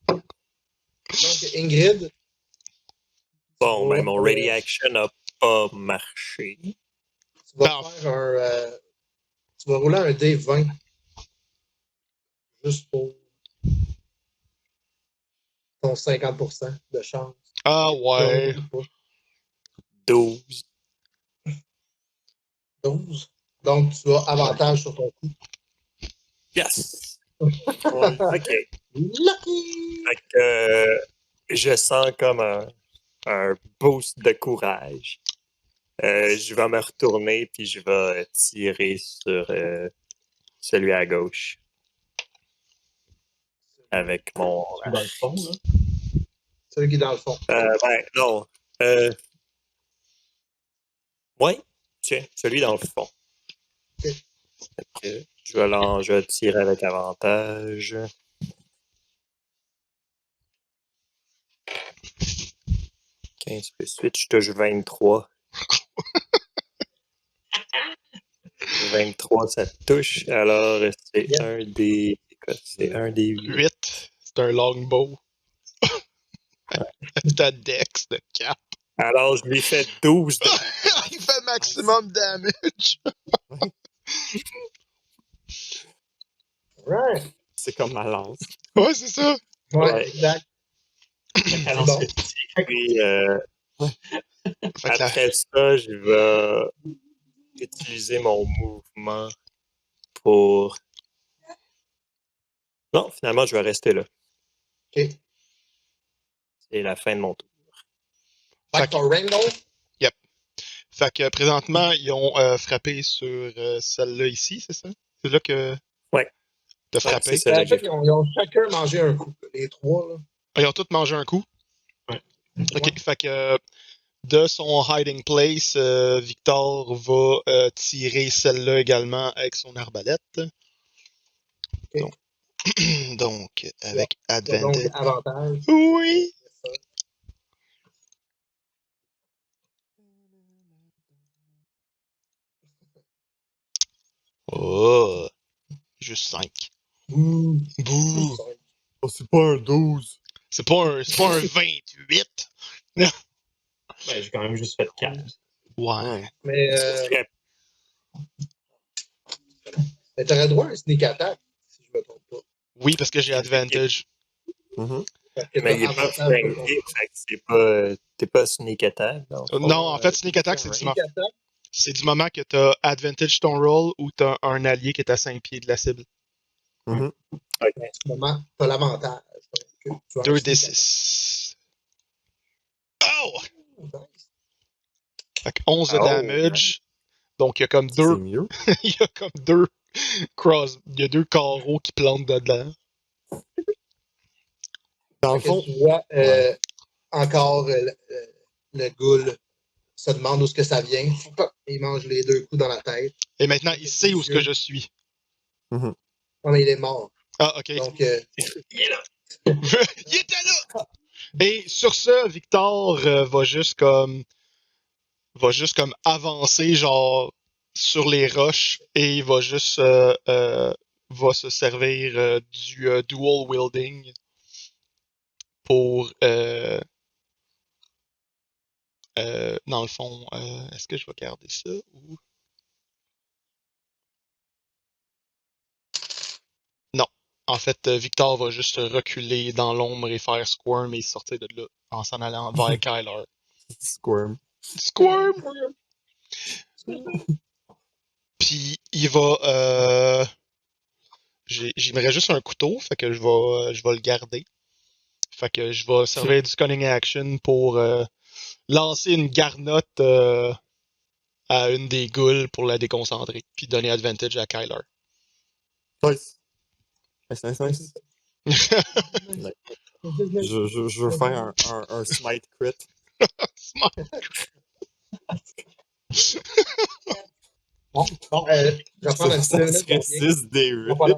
Donc, Ingrid. Bon, ben, mon Ready euh, Action n'a pas marché. Tu vas Ben, faire un. Tu vas rouler un D20. Juste pour ton 50% de chance. Ah ouais. 12. 12. Donc, tu as avantage sur ton coup. Yes! Ouais. OK. Lucky! Fait que je sens comme un boost de courage. Je vais me retourner puis je vais tirer sur celui à gauche. Avec mon. Dans le fond, là. Celui qui est dans le fond. Ben, non. Oui, tiens, celui dans le fond. Ok. Fait que je vais tirer avec avantage. 15 plus 8, je touche 23. 23, ça touche. Alors, c'est Yeah. un des. C'est un des 8. 8. C'est un longbow. C'est un dex de 4. Alors, je lui fais 12 de. Il fait maximum damage. Right. C'est comme ma lance. Ouais, c'est ça. Ouais, Ouais. exact. La cadence Bon. critique. Puis, Fait que là, après ça, je vais utiliser mon mouvement pour. Non, finalement, je vais rester là. OK. C'est la fin de mon tour. Fait que ton Rainbow, fait que présentement, ils ont frappé sur celle-là ici, c'est ça? C'est là que Ouais. t'as Ouais, frappé. c'est ça, en là, fait, j'ai ils ont chacun mangé un coup. Les trois, là. Ah, ils ont tous mangé un coup? Ouais. Ok, Ouais. fait que de son hiding place, Victor va tirer celle-là également avec son arbalète. Ok. Donc, avec Il y a donc advantage. avantage. Oui! C'est ça. Oh! Juste 5. Ouh. Bouh! Oh, c'est pas un 12. C'est pas un 28. Ben, j'ai quand même juste fait 4. Ouais. Mais serait- t'aurais droit à un sneak attack, si je me trompe pas. Oui, parce que j'ai advantage. Mhm. Parce que Mais t'as il est pas avantage de flanqué, fait que c'est pas. T'es pas sneak attack. Dans le fond, Non, en fait, sneak attack, c'est sneak attack. c'est du moment que t'as advantage ton roll ou t'as un allié qui est à 5 pieds de la cible. Mhm. À ce moment, t'as l'avantage. Donc, tu as un 2d6. Oh! attack. Fait que 11 de Oh, damage. Donc, il y a comme C'est deux. mieux. Il y a comme deux Il y a deux carreaux qui plantent dedans. Dans le Fait que fond, tu vois ouais. encore le ghoul se demande où ce que ça vient. Il mange les 2 coups dans la tête. Et maintenant, il sait où ce que je suis. Mhm. Non, mais il est mort. Ah, ok. Donc, Il est là! Il était là! Et sur ce, Victor va juste comme avancer genre sur les roches et il va juste va se servir du dual wielding pour dans le fond est-ce que je vais garder ça ou non, en fait Victor va juste reculer dans l'ombre et faire squirm et sortir de là en s'en allant vers Kyler. Squirm. Squirm! Puis il va j'aimerais juste un couteau, fait que je vais le garder. Fait que je vais servir du cunning action pour lancer une garnotte à une des ghouls pour la déconcentrer, puis donner advantage à Kyler. Nice. Nice. Je veux faire un smite crit. bon, je vais prendre un petit Ça 2 minutes. serait je reviens. 6 des 8. Voilà.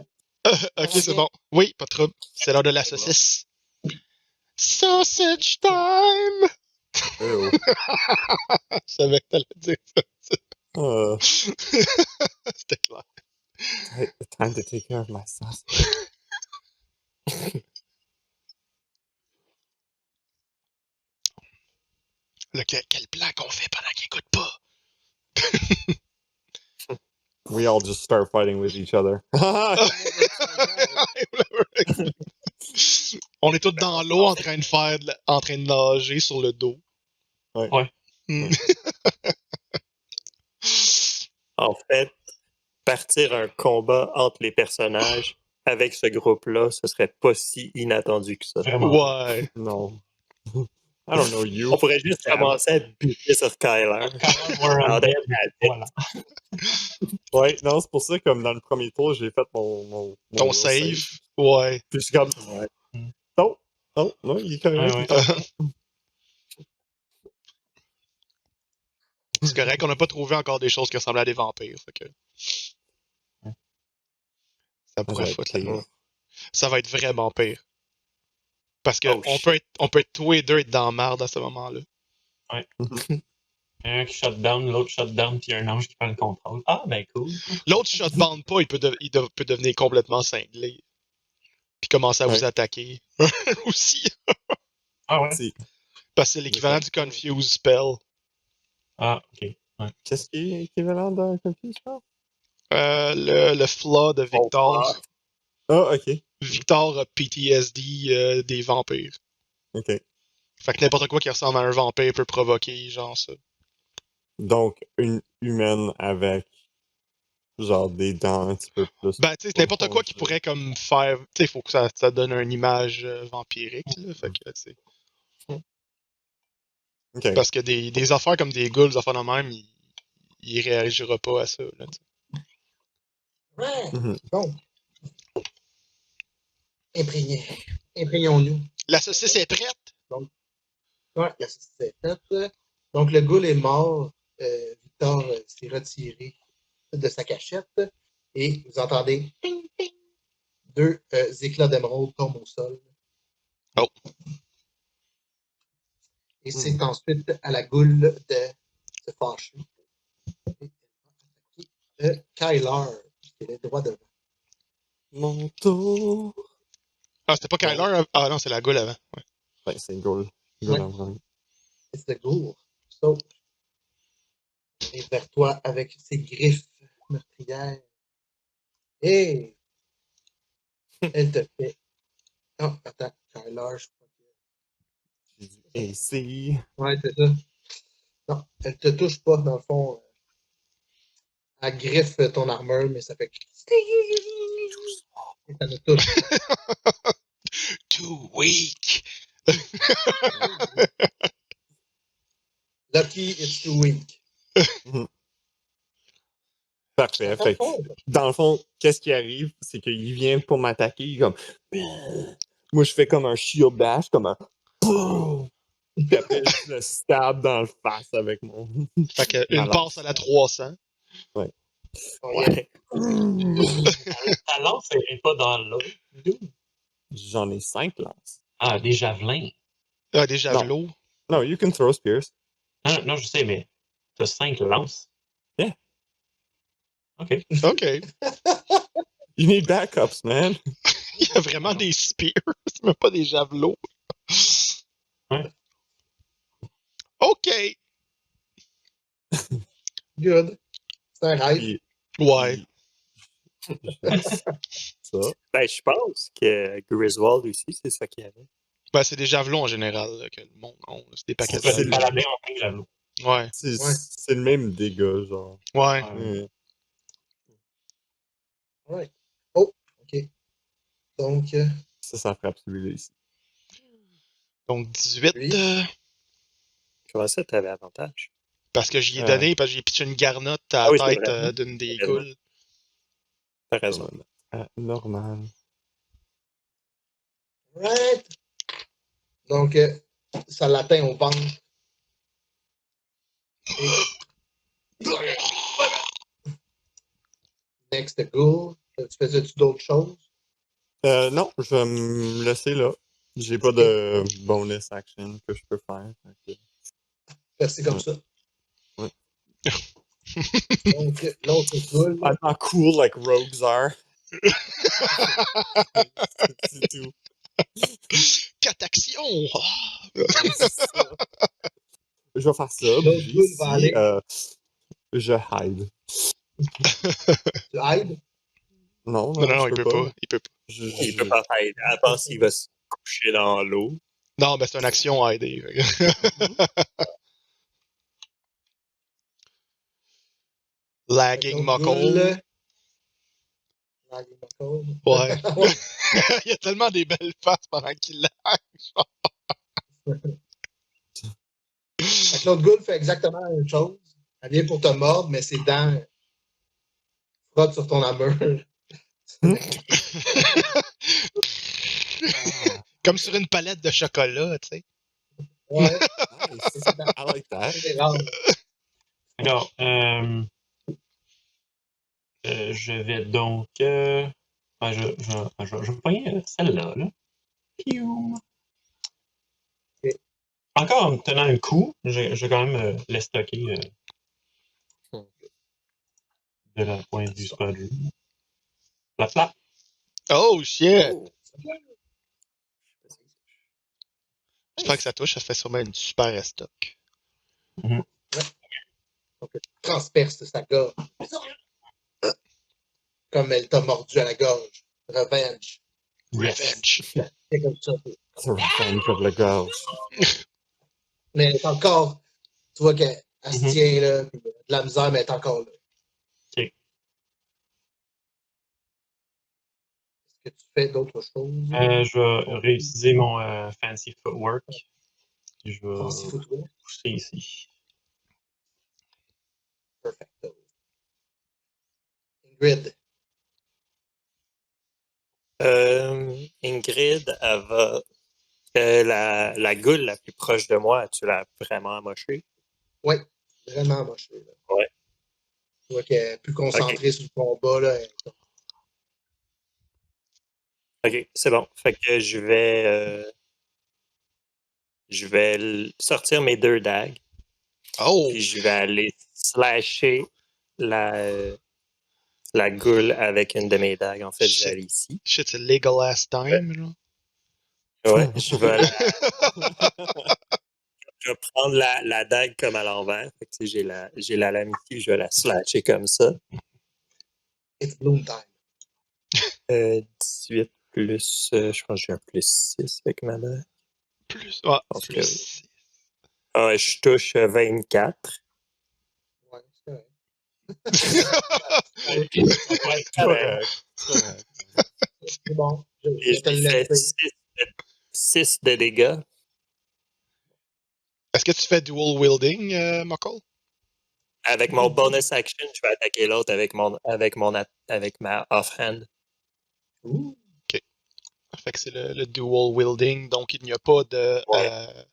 Ok, c'est bon. Oui, pas de trouble. C'est l'heure de la saucisse. Sausage time! Oh. Je savais que t'allais dire ça. Uh, C'était clair. time to take care of myself. Quel plan qu'on fait pendant qu'il écoute pas? We all just start fighting with each other. On est tous dans l'eau en train de nager sur le dos. Ouais. Hmm. En fait, partir un combat entre les personnages avec ce groupe-là, ce serait pas si inattendu que ça. Vraiment. Ouais. No. I don't know you. On pourrait juste commencer à buter sur Kyler. Voilà. Ouais, non, c'est pour ça, comme dans le premier tour, j'ai fait mon Ton real save. Ouais. Puis je suis comme, non, il est correct. Ouais, il est correct. C'est correct, on n'a pas trouvé encore des choses qui ressemblent à des vampires. Fait que... Ça pourrait Ouais, foutre ok. la... Ça va être vraiment pire. Parce que Oh, on peut être tous les deux être dans la merde à ce moment-là. Un qui shut down, l'autre shut down, puis un ange qui prend le contrôle. Ah, ben cool. L'autre shotbound pas, il peut devenir complètement cinglé. Puis commencer à vous attaquer. Aussi. Ah ouais? C'est- Parce que c'est l'équivalent du Confuse Spell. Ah, ok. Ouais. Qu'est-ce qui est équivalent d'un Confuse Spell? Le flaw de Victor. Ah, ok. Victor a PTSD des vampires. Ok. Fait que n'importe quoi qui ressemble à un vampire peut provoquer, genre ça. Donc, une humaine avec genre des dents un petit peu plus. Ben, tu sais, n'importe quoi qui pourrait comme faire. Tu sais, il faut que ça donne une image vampirique, là. Fait que, tu sais. Ok. Parce que des affaires comme des ghouls, des affaires de même, il réagira pas à ça, là, tu sais. Ouais. Mhm. Bon. Imprégnons-nous. La saucisse est prête! Ouais, la saucisse est faite. Donc, le ghoul est mort. Victor s'est retiré de sa cachette. Et vous entendez ping, ping, 2 éclats d'émeraude tombent au sol. Oh. Et c'est ensuite à la goule de se fâcher. Kyler, qui est le droit devant. Mon tour. Ah, c'était pas Kyler? Ah non, c'est la goule avant. Ouais. Ouais, c'est Goal. Ouais. En premier. C'est le goût. Saute. Et vers toi avec ses griffes meurtrières. Et elle te fait. Oh, attends, Kyler, je crois que. J'ai dit AC. Ouais, c'est ça. Non, elle te touche pas, dans le fond. Elle griffe ton armure, mais ça fait. Et ça ne touche pas. Too weak! Lucky, it's too weak. Parfait. Fait que, dans le fond, qu'est-ce qui arrive? C'est qu'il vient pour m'attaquer, il est comme. Moi, je fais comme un shield bash, comme un. Puis après, je le stab dans le face avec mon. Fait que Ma une lance. passe à la 300. Oh, yeah. Ouais. Ta lance, elle n'est pas dans l'eau. J'en ai 5 lances. Ah, des javelins. Ah, des javelots. No, you can throw spears. Non, non, je sais, mais tu as 5 lances. Yeah. OK. OK. You need backups, man. Il y a vraiment des spears. C'est même pas des javelots. Ouais. OK. Good. C'est un rêve. Puis- Ouais. Ça. Ben, je pense que Griswold aussi, c'est ça qu'il y avait. Ben, c'est des javelots en général là, que le monde a. C'est des paquets Tu peux C'est te le- balader en 5 javelots. Ouais. C'est le même dégât, genre. Ouais. Ouais. Oh, OK. Donc, Ça frappe celui-là ici. Donc 18. Oui. Comment ça, t'avais avantage? Parce que j'y ai donné, parce que j'ai pitché une garnotte à la Ah oui, c'est tête vrai. d'une des C'est vrai. goules. T'as raison. Normal. right. Donc, ça l'atteint au ventre. Et... Next goal. Tu faisais-tu d'autres choses? Non, je vais me laisser là. J'ai pas de bonus action que je peux faire. Fait que- Merci comme Ouais. ça. Ouais. Donc, l'autre goal. I'm not cool like rogues are. C'est tout. 4 actions! Ah! C'est ça. Je vais faire ça. L'autre bouger goal va ici, aller. je hide. Tu hides. Non, Non, non, je il peut pas. Il peut pas. Il peut pas faire. À part s'il va se coucher dans l'eau. Non, mais c'est une action à aider. Lagging L'autre Muckle. goal. Lagging Muckle. Ouais. Il y a tellement des belles faces pendant qu'il lag. Fait que l'autre goal fait exactement la même chose. Elle vient pour te mordre, mais ses dents frottent sur ton armure. Comme sur une palette de chocolat, tu sais. Ouais, Nice. I like that. c'est rare. Alors, je vais donc. Je vais pogner celle-là. Là. Piou. Ok. Encore en me tenant un coup, je vais quand même les stocker de la point de vue spot. Flap, flap. Oh shit! Oh. J'espère que ça touche, ça fait sûrement une super estoc. Donc, tu transperces sa gorge. Comme elle t'a mordu à la gorge. Revenge. Revenge. C'est comme ça. C'est revenge of the girls. Mais elle est encore. Tu vois qu'elle se tient là. Puis de la misère, mais elle est encore là. Ok. Est-ce que tu fais d'autres choses? Je vais réutiliser mon Fancy Footwork. Puis je vais Fancy Footwork. pousser ici. Perfecto. Ingrid. Ingrid, elle va. La goule la plus proche de moi, tu l'as vraiment amochée? Oui, vraiment moche. Là. Ouais. Tu vois qu'elle est plus concentrée sur le combat. Là. Ok, c'est bon. Fait que je vais sortir mes 2 dagues. Oh! Puis je vais aller slasher la goule avec une de mes dagues. En fait, je vais aller ici. Shit, c'est legal last time, genre. Ouais, je vais prendre la dague comme à l'envers. Fait que, tu sais, j'ai la lame ici, je vais la slasher comme ça. It's bloom time. 18 plus, je pense que j'ai un plus 6 avec ma dague. Plus. Ah, pense que plus. Ah, je touche 24. Ouais, c'est correct. Ça va être correct. Correct. C'est bon. Je Et je te lui le fais laisse. 6 de dégâts. Est-ce que tu fais dual wielding, Muckle? Avec mon bonus action, je vais attaquer l'autre avec ma offhand. Ouh. Fait que c'est le dual wielding, donc il n'y a pas de. Ouais.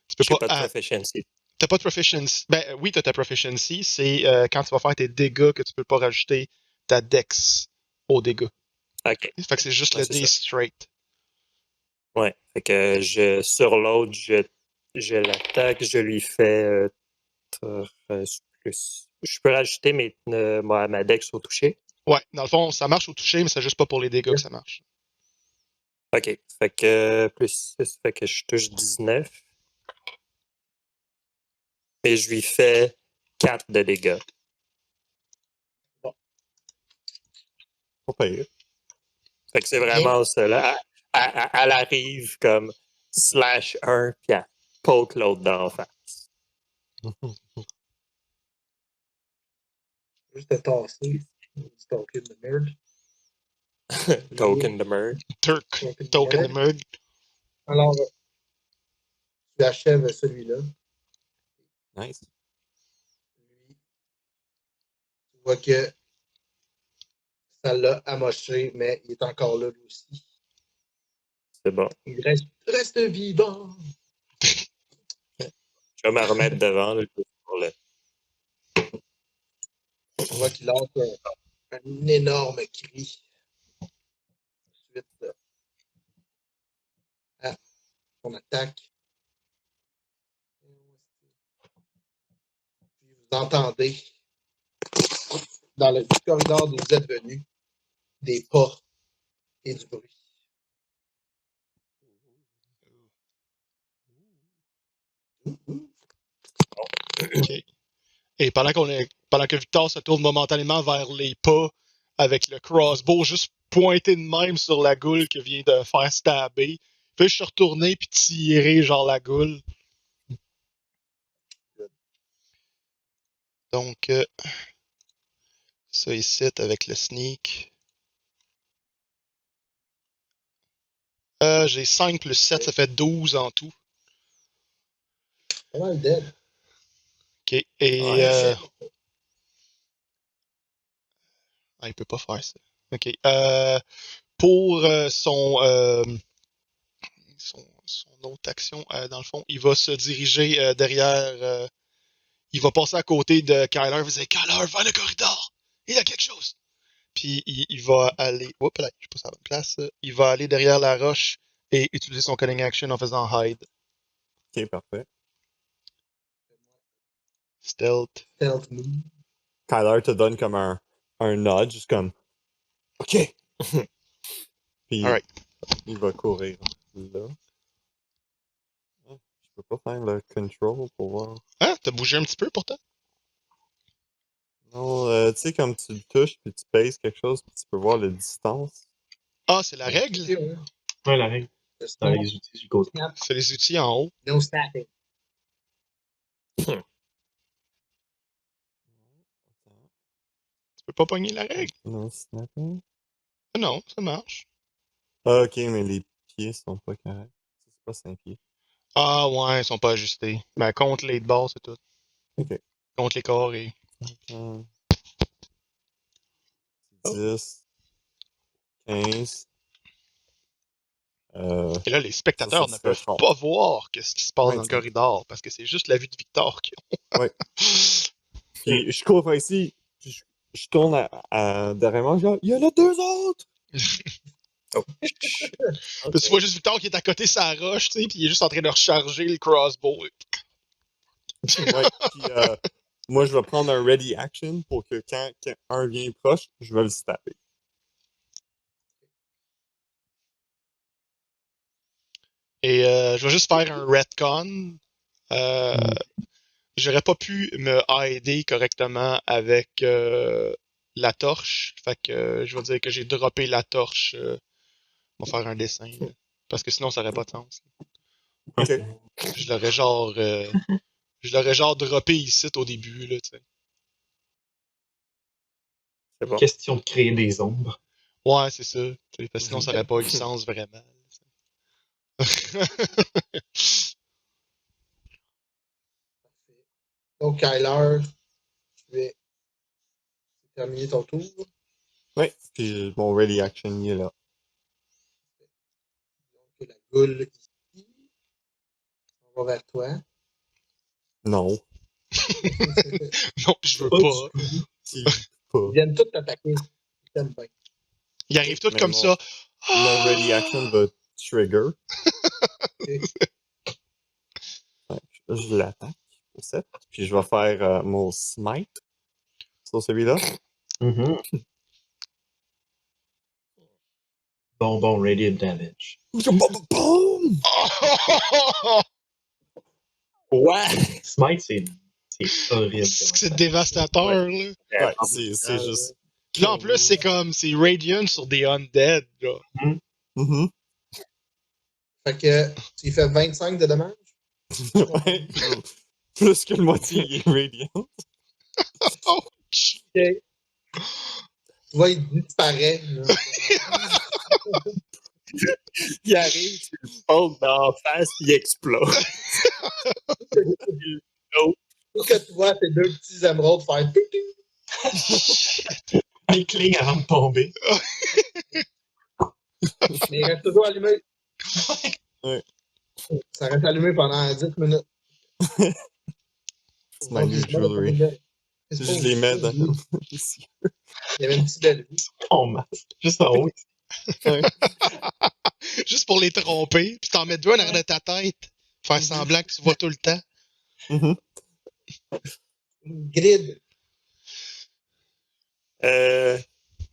Tu peux J'ai pas. pas de proficiency. T'as pas de proficiency. Ben oui, t'as ta proficiency. C'est quand tu vas faire tes dégâts que tu peux pas rajouter ta dex aux dégâts. OK. Fait que c'est juste Ouais, le c'est D ça. straight. Ouais. Fait que sur l'autre, je l'attaque, je lui fais 13 plus. Je peux rajouter ma dex au toucher. Ouais, dans le fond, ça marche au toucher, mais c'est juste pas pour les dégâts que ça marche. OK. Fait que plus 6, fait que je touche 19. Et je lui fais 4 de dégâts. Pas pire. Fait que c'est vraiment ça, là. Elle arrive comme slash 1, puis elle poke l'autre d'en face. Juste te tasser. Du token de merde. Token de merde. Token de merde. Alors, tu achèves celui-là. Nice. Lui, tu vois que ça l'a amoché, mais il est encore là lui aussi. C'est bon. Il reste vivant. Je vais me remettre devant, là, pour le... Tu vois qu'il lance un énorme cri. Ensuite, à son attaque. Puis vous entendez dans le corridor d'où vous êtes venu des pas et du bruit. OK. Et pendant que Victor se tourne momentanément vers les pas avec le crossbow juste pointé de même sur la goule que vient de faire stabber, il fait juste se retourner puis tirer genre la goule. Donc, ça ici avec le sneak. J'ai 5 plus 7, ça fait 12 en tout. Pas mal dead. OK. Et Ouais, il peut pas faire ça. OK. Pour son autre action, dans le fond, il va se diriger derrière. Il va passer à côté de Kyler. Il va dire Kyler, va le corridor. Il y a quelque chose. Puis il va aller. Oups, là, je passe à la bonne place. Il va aller derrière la roche et utiliser son cunning action en faisant hide. Ok, parfait. Stealth. Stealth move. Kyler te donne comme un nod, juste comme OK. Puis Alright. il va courir là. Ah, je peux pas faire le control pour voir. Hein? T'as bougé un petit peu pourtant? Non, tu sais, comme tu le touches, puis tu pèses quelque chose, puis tu peux voir la distance. Ah, c'est la règle? Ouais, la règle. Dans les outils du côté. C'est les outils en haut. No snapping. Tu peux pas pogner la règle? Non, snapping. Ah non, ça marche. Ah, ok, mais les pieds sont pas corrects. C'est pas 5 pieds. Ah ouais, ils sont pas ajustés. Mais contre les de base, c'est tout. Ok. Contre les corps et. 10, 15. Et là, les spectateurs ça ne serait peuvent 30. pas voir ce qui se passe dans le 25. corridor parce que c'est juste la vue de Victor qui Ouais. Puis je cours par ici, puis je tourne derrière moi, genre, il y en a 2 autres! Oh. Tu vois juste Victor qui est à côté de sa roche, tu sais, puis il est juste en train de recharger le crossbow. Ouais, puis moi, je vais prendre un ready action pour que quand un vient proche, je vais le stabber. Et je vais juste faire un retcon. J'aurais pas pu me aider correctement avec la torche. Fait que je vais dire que j'ai droppé la torche. On va faire un dessin. Là. Parce que sinon, ça aurait pas de sens. Ok. Je l'aurais genre droppé ici au début, là, tu sais. C'est bon. Question de créer des ombres. Ouais, c'est ça. Parce que sinon, ça aurait pas eu de sens vraiment. Donc, Kyler, tu vais terminer ton tour. Ouais, puis mon ready action, il est là. Donc, la goule ici. On va vers toi. Non. Non, je veux pas. Tu pas. Ils viennent tous t'attaquer. Ils t'aiment bien. Ils arrivent tous Mais comme ça. Mon ready action va trigger. Je l'attaque au 7. Puis je vais faire mon smite sur celui-là. Bon, radiant damage. Boom! Ouais! Smite, c'est horrible. C'est dévastateur, là. Ouais, c'est juste. Là, en plus, c'est Radiant sur des Undead, là. Mhm. Fait que tu lui fais 25 de dommages. Ouais. Plus que le moitié, il est radiant. Oh! Ok. Tu vois, il disparaît. Là. Il arrive, tu le poses d'en face, il explose. Tout ce que tu vois, c'est deux petits émeraudes faire pipi. Il cligne avant de tomber. Mais il reste toujours allumé. Ouais. Ça reste allumé pendant 10 minutes. C'est my new jewelry. Je les mets dans ici. Il y avait une petite belle vie. Oh, masque. Juste en haut. Ouais. Juste pour les tromper, puis t'en mets deux en arrière de ta tête. Faire semblant que tu vois tout le temps. Mhm. Grid.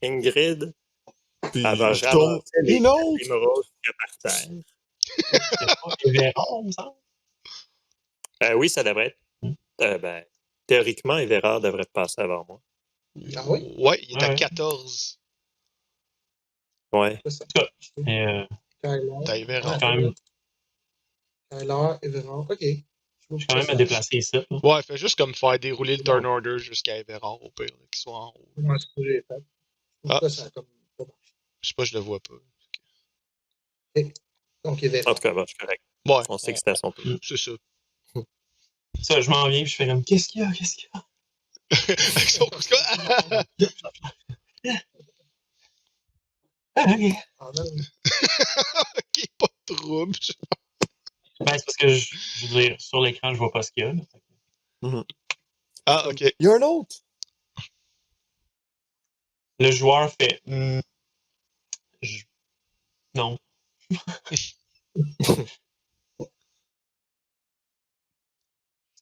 Ingrid, Puis elle va je tourne. ramasser les Une autre! émeraudes qu'il y a par terre. Il verra, me semble. Oui, ça devrait être. Ben, théoriquement, Everard devrait passer avant moi. Ah oui? Ouais, il est à Ouais. 14. Ouais. C'est ça. Mais, Kyler. T'as Everard. quand même, Kyler, Everard. OK. je suis quand même à déplacer ici. Là. Ouais, fais juste comme faire dérouler le turn order jusqu'à Everard, au pire, là, qu'il soit en haut. Moi, c'est ce que j'ai fait. Ah. Ça, ça a comme pas marché. Je sais pas, je le vois pas. Donc, En Everard. tout cas, bon, je suis correct. Ouais, On sait que c'était à son tour. c'est ça. Ça, je m'en viens, puis je fais comme, qu'est-ce qu'il y a? Qu'est-ce qu'il y a? Avec son coup de- Ah, ok. Ah, non. Ok, pas de trouble. Ben, c'est parce que, je veux dire, sur l'écran, je vois pas ce qu'il y a. Là. Ah, ok. Il y a un autre! Le joueur fait, non.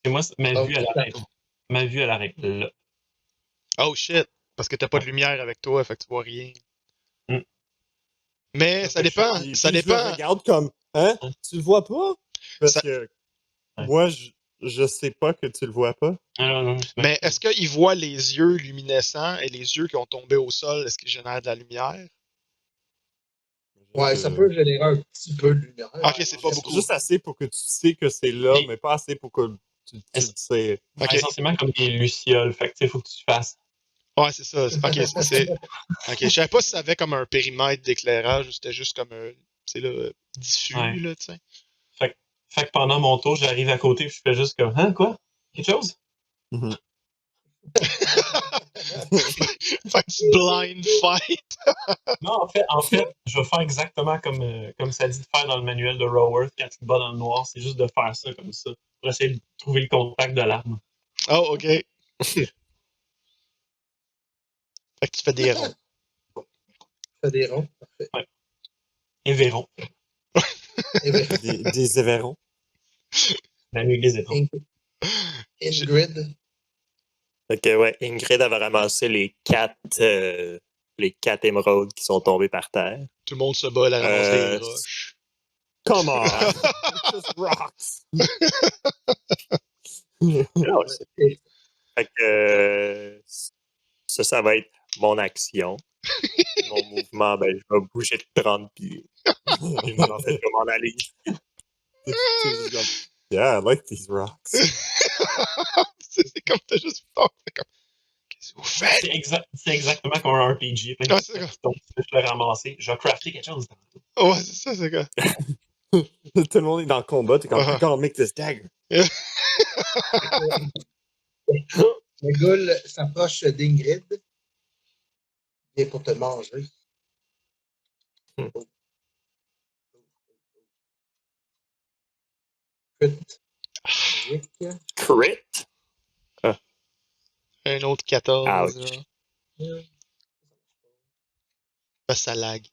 Et moi, ma vue, elle arrête là. Oh shit. Parce que t'as pas de lumière avec toi, fait que tu vois rien. Mm. Mais ça dépend. Puis Ça je le dépend. regarde comme, hein? Tu le vois pas? Parce Ça- que Ouais. moi, je sais pas que tu le vois pas. Non, Mais est-ce qu'il voit les yeux luminescents et les yeux qui ont tombé au sol, est-ce qu'ils génèrent de la lumière? Ouais, ça peut générer un petit peu de lumière. Ok, c'est pas beaucoup. Juste assez pour que tu sais que c'est là, Et- mais pas assez pour que tu le sais. Ok. Essentiellement comme des lucioles. Fait que, tu sais, faut que tu fasses. Ouais, c'est ça. Ok, Ok, je savais pas si ça avait comme un périmètre d'éclairage ou c'était juste comme un. C'est là, diffus, Ouais. là, tu sais. Fait que pendant mon tour, j'arrive à côté, puis je fais juste comme, hein, quoi? Quelque chose? Mhm. Fait que tu blind fight. Non, en fait, je vais faire exactement comme ça dit de faire dans le manuel de Raworth quand tu te bats dans le noir. C'est juste de faire ça comme ça. Pour essayer de trouver le contact de l'arme. Oh, ok. Fait que tu fais des ronds. Fait des ronds. Parfait. Et verront. Everard. Des évérons. La nuit des étoiles. Ingrid. Fait que, ouais, Ingrid avait ramassé les 4 émeraudes qui sont tombées par terre. Tout le monde se bat, la ramasse des Euh, roches. Come on! It's just rocks! Non, fait que ça va être mon action. Mon mouvement, ben, je vais bouger de 30 pieds. Et m'en fait comme en aller. Yeah, I like these rocks. C'est comme t'as juste peur. C'est comme, qu'est-ce que vous faites? C'est exactement comme un RPG. Plein de Ouais, c'est ça. petits pitons, tu peux le ramasser. Je vais crafter quelque chose. Ouais, c'est ça, c'est comme. Tout le monde est dans le combat, t'es comme, I gotta make this dagger. Le ghoul s'approche d'Ingrid. Il est pour te manger. Crit. Crit? Un autre 14. Ouch. Là. Ça lag.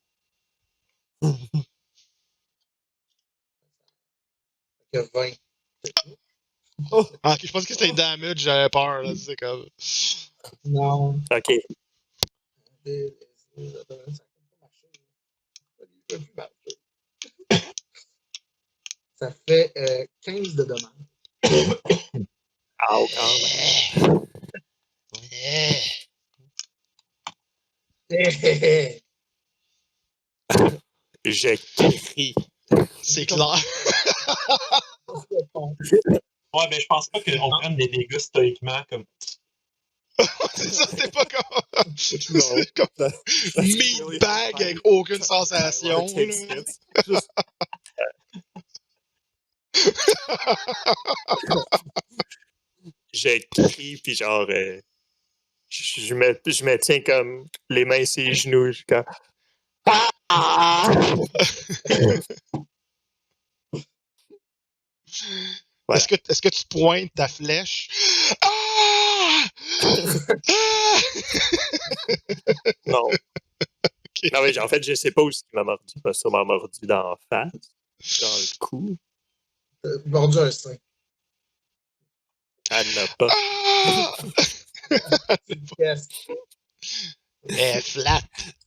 Il y a 20. Ah, ok, je pense que c'était damage, j'avais peur, là, c'est comme. Non. OK. Ça fait 15 de dommages. Ah, quand même. J'ai crie. C'est clair. Ouais, ben je pense pas qu'on prenne des dégâts stoïquement comme. C'est ça, c'était pas comme. No, C'est comme. that's Meat really bag how avec aucune Tyler sensation. takes Là. hits. Just J'ai crie, puis genre, je me tiens comme les mains sur les genoux. Je suis comme. Ah! Voilà. Est-ce que tu pointes ta flèche? Ah! Ah! Non. Ok. Non, mais en fait, je sais pas où il m'a mordu. Il m'a sûrement mordu dans la face, dans le cou. Mordu un sein. Elle n'a pas. Ah! Yes. Elle est flat.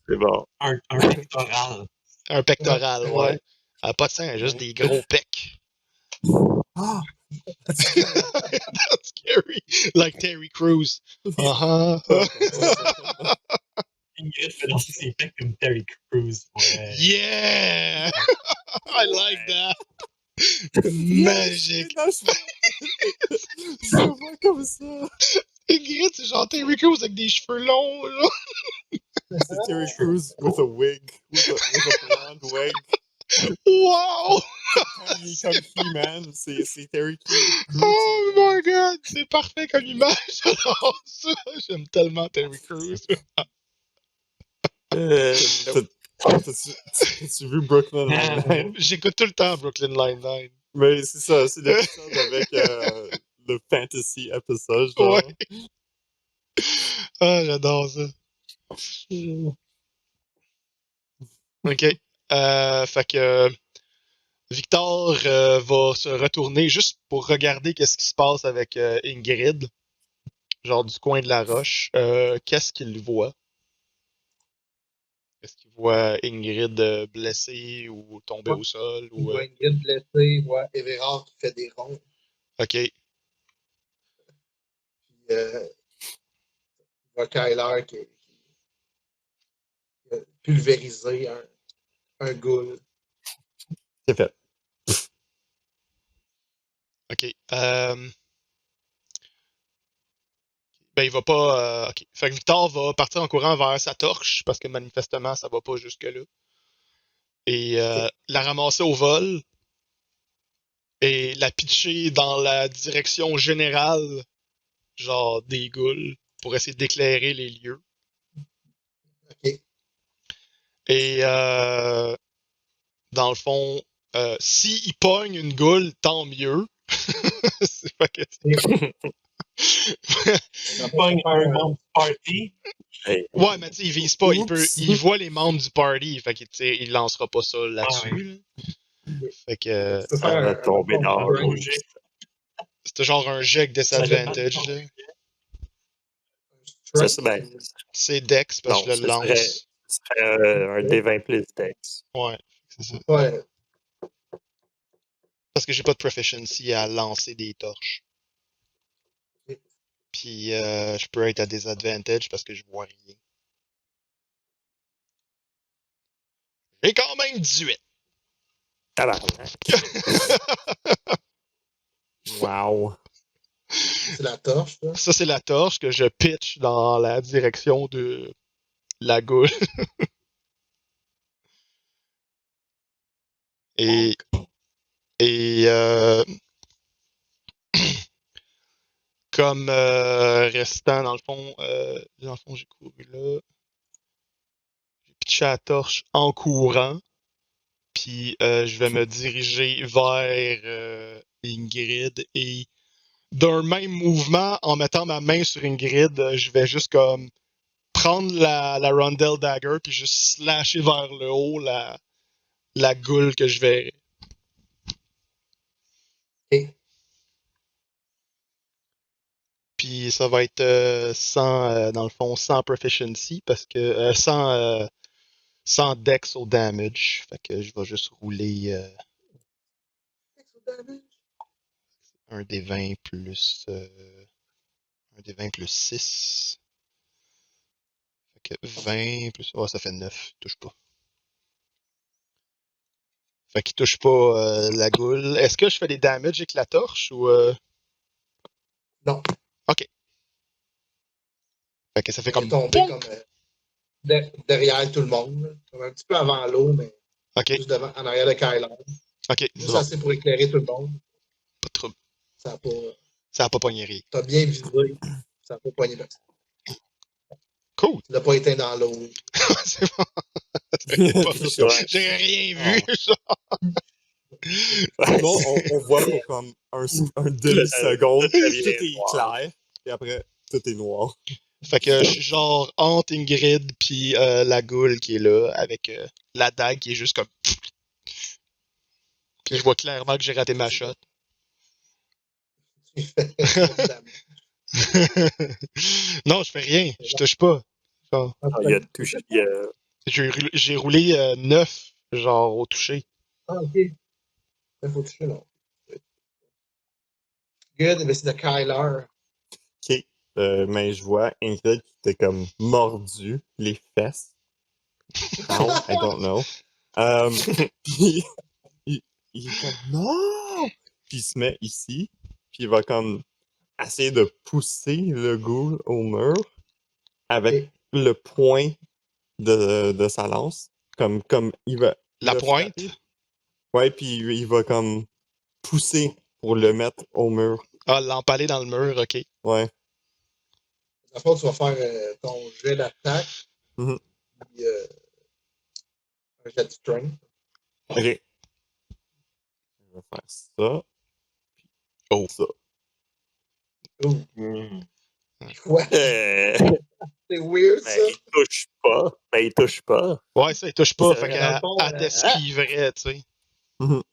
C'est bon. Un pectoral. Un pectoral, ouais. Ouais. Elle a pas de sein, elle a juste des gros pecs. ah, That's scary. Like Terry Crews. Uh-huh. Ingrid fait danser ses pecs comme Terry Crews. Ouais. Yeah! I like that. Magique. C'est vraiment comme ça. Ingrid, c'est genre Terry Crews avec des cheveux longs, là. C'est Terry Crews with a wig, with a blonde wig. Wow! Quand il est comme He-Man, c'est Terry Crews. Oh my god! C'est parfait comme image. J'adore ça. J'aime tellement Terry Crews. T'as-tu vu Brooklyn Nine-Nine? J'écoute tout le temps Brooklyn Nine-Nine. Mais c'est ça, c'est l'épisode avec le fantasy épisode, genre. Ouais. Ah, j'adore ça. OK. Fait que Victor va se retourner juste pour regarder qu'est-ce qui se passe avec Ingrid, genre du coin de la roche. Qu'est-ce qu'il voit? Est-ce qu'il voit Ingrid blessée ou tombée au sol? Il Ou, voit Ingrid blessée, il voit Everard qui fait des ronds. OK. Puis, il voit Kyler qui a pulvérisé un ghoul. C'est fait. OK. Ben, il va pas. OK. Fait que Victor va partir en courant vers sa torche parce que manifestement, ça va pas jusque-là. Et la ramasser au vol et la pitcher dans la direction générale, genre des ghouls, pour essayer d'éclairer les lieux. OK. Et dans le fond, s'il pogne une goule, tant mieux. C'est pas que Il pogne un membre du party. Ouais, mais tu sais, il vise pas. Oups. Il voit les membres du party. Fait que, tu sais, il lancera pas ça là-dessus. Ah ouais. Là. Fait que Tu peux faire On va un tomber dans un le range. rouge. c'était genre un jet avec disadvantage. Là. Ça, c'est bien. C'est Dex parce que Non, je le ce serait- lance. Ce serait un D20 plus Dex. Ouais, c'est ça. Ouais. Parce que j'ai pas de proficiency à lancer des torches. Ok. Puis je peux être à désavantage parce que je vois rien. J'ai quand même 18. Tabarnak. Wow. C'est la torche, là. Ça, c'est la torche que je pitch dans la direction de la goule. Et comme restant, dans le fond, j'ai couru là. J'ai pitché la torche en courant. Puis je vais me diriger vers Ingrid et d'un même mouvement, en mettant ma main sur Ingrid, je vais juste comme prendre la Rondell Dagger puis juste slasher vers le haut la goule que je verrai. Ok. Puis ça va être dans le fond, sans proficiency, parce que sans dex au damage. Fait que je vais juste rouler un des 20 plus 6. Fait que 20 plus... Oh, ça fait 9. Touche pas. Fait qu'il touche pas la goule. Est-ce que je fais des damages avec la torche ou... Non. Ok. Fait que ça fait Il comme... est tombé Pounk! comme derrière tout le monde, là. Comme un petit peu avant l'eau, mais Ok, juste devant, en arrière de Kyler. ok, c'est Juste bon. assez pour éclairer tout le monde. Pas de trouble. Ça a pas... Ça a pas pogné rien. T'as bien visé. Ça n'a pas poigné personne. Cool! Tu l'as pas éteint dans l'eau. C'est bon. T'inquiète pas. Ouais. J'ai rien vu, genre. Bon, on voit pour comme un demi-seconde, Ça tout vient est noir. clair, et après, tout est noir. Fait que je suis genre entre Ingrid puis la goule qui est là, avec la dague qui est juste comme... Puis je vois clairement que j'ai raté ma shot. Tu fais trop de damage. Non, je fais rien. Je touche pas. Genre, Ah, il a touché. j'ai roulé 9, genre, au toucher. Ah, ok. Il faut toucher, non. Good, mais c'est de Kyler. Ok. Mais je vois Ingrid qui était comme mordu les fesses. How? I don't know. Puis, il est comme non! Puis il se met ici, puis il va comme essayer de pousser le ghoul au mur avec Ok. le point de sa lance. Comme il va La le pointe? frapper. Ouais, puis il va comme pousser pour le mettre au mur. Ah, l'empaler dans le mur, ok. Ouais. La fois, tu vas faire ton jet d'attaque, Mhm. puis un jet de strength. Ok. Je vais faire ça. Oh. Ça. Ouh, Hmm. quoi? Mais C'est weird, ça. il touche pas. Mais il touche pas. Ouais, ça, il touche pas. Ça, Fait dans le qu'elle fond, elle t'esquiverait, tu sais. Mhm.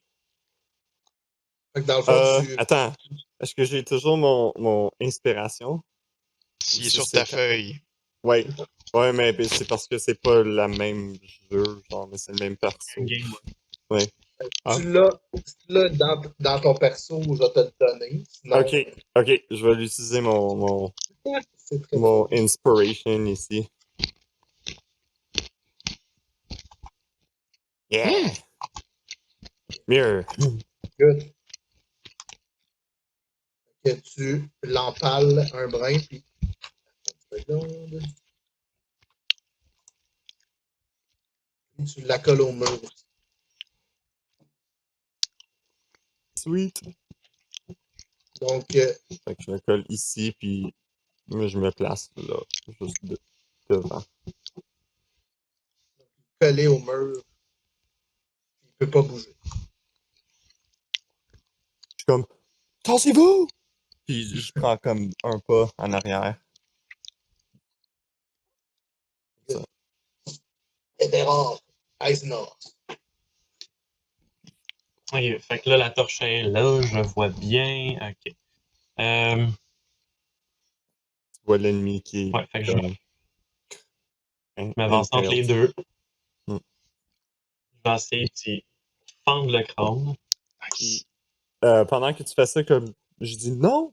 Fait que dans le fond, tu... Attends. Est-ce que j'ai toujours mon inspiration? S'il est Si sur c'est ta ta- feuille. Ouais. Ouais, mais c'est parce que c'est pas la même jeu, genre, mais c'est le même perso. Game, Ouais. Ah. Tu l'as dans ton perso, je vais te le donner. Sinon, Ok, je vais l'utiliser mon c'est très mon drôle. inspiration ici. Yeah! Mirror. Good. Que tu l'empales un brin, puis... Une seconde. Puis tu la colles au mur. Sweet. Donc, Fait que je le colle ici, puis moi, je me place là, juste devant. collé au mur, il peut pas bouger. Je suis comme, tassez-vous! Puis je prends comme un pas en arrière. Eberhard, Eisenhower. Ok, fait que là, la torche est là, je vois bien. Ok. Tu vois l'ennemi qui est Ouais, fait que je comme... m'avance entre les deux. Hmm. Je vais essayer d'y fendre le crâne. Puis pendant que tu fais ça, comme je dis non,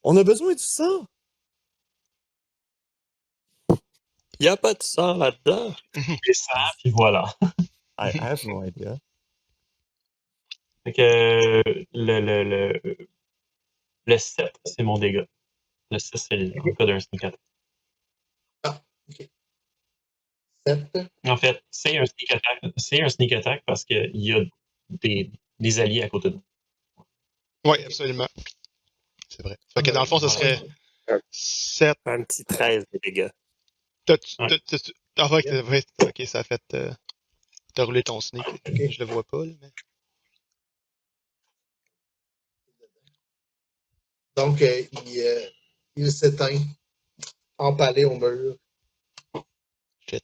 on a besoin du sang. Il n'y a pas de sang là-dedans. Et ça, puis voilà. I have no idea. Fait que le 7, c'est mon dégât. Le 6, c'est le cas d'un sneak attack. Ah, ok. 7. En fait, c'est un sneak attack parce qu'il y a des alliés à côté de nous. Oui, absolument. C'est vrai. Fait que dans le fond, ce serait 7. Un petit 13 de dégâts. Ouais. Ah, ouais, ok, ça a fait. T'as roulé ton sneak. Ok. Je le vois pas, là, mais. Donc, il s'éteint, empalé au mur. Shit.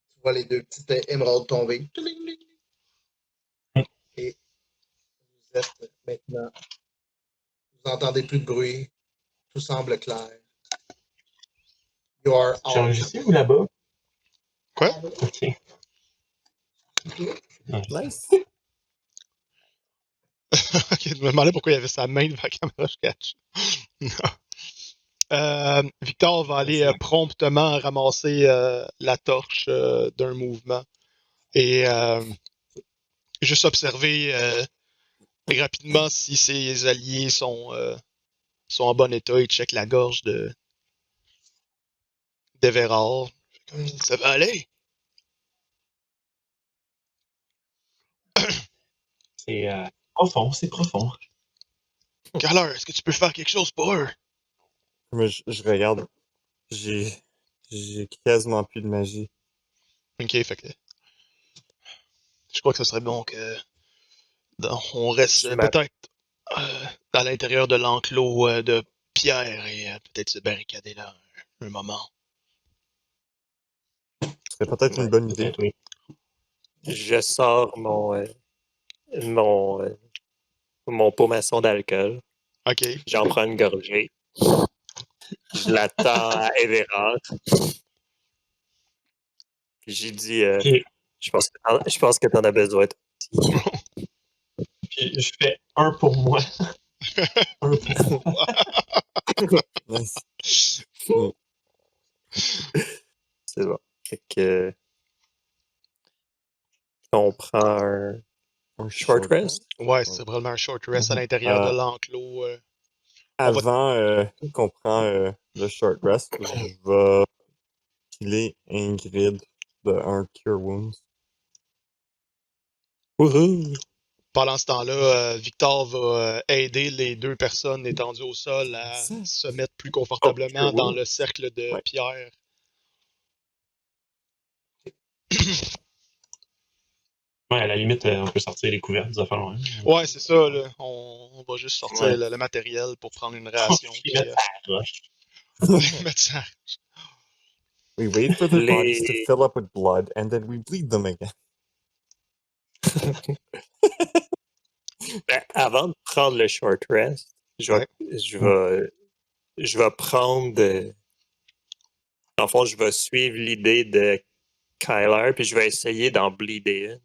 Tu vois les deux petites émeraudes tomber. Et vous êtes maintenant. Vous entendez plus de bruit. Tout semble clair. You are J'ai out. enregistré ou là-bas? Quoi? Ok. Nice. Ok, je me demandais pourquoi il avait sa main devant la caméra, je cache. Victor va aller promptement ramasser la torche d'un mouvement et juste observer rapidement si ses alliés sont en bon état. Il check la gorge d'Everard. Ça va aller? C'est profond, c'est profond. Galler, est-ce que tu peux faire quelque chose pour eux? Mais je regarde. J'ai quasiment plus de magie. Ok, fait que je crois que ce serait bon que on reste peut-être à l'intérieur de l'enclos de pierre et peut-être se barricader là un moment. Ce serait peut-être une bonne idée. Peut-être, oui. Je sors mon pot maçon d'alcool. Ok. J'en prends une gorgée. Je l'attends à Everard. Puis j'ai dit, Ok. je pense que t'en as besoin. Puis je fais un pour moi. Un pour moi. Nice. C'est bon. Fait que on prend un short rest. Ouais, c'est probablement un short rest à l'intérieur de l'enclos. Avant qu'on prend le short rest, je vais killer Ingrid de un Cure Wounds. Wouhou! Pendant ce temps-là, Victor va aider les deux personnes étendues au sol à se mettre plus confortablement dans le cercle de pierre. Ouais, à la limite, on peut sortir les couvertes des affaires loin. Ouais, c'est ça, là. On va juste sortir le matériel pour prendre une ration. Puis mettre ça à la roche. Mettre ça. We wait for their bodies to fill up with blood and then we bleed them again. Ben, avant de prendre le short rest, je vais prendre. En fond, je vais suivre l'idée de Kyler, puis je vais essayer d'en bleeder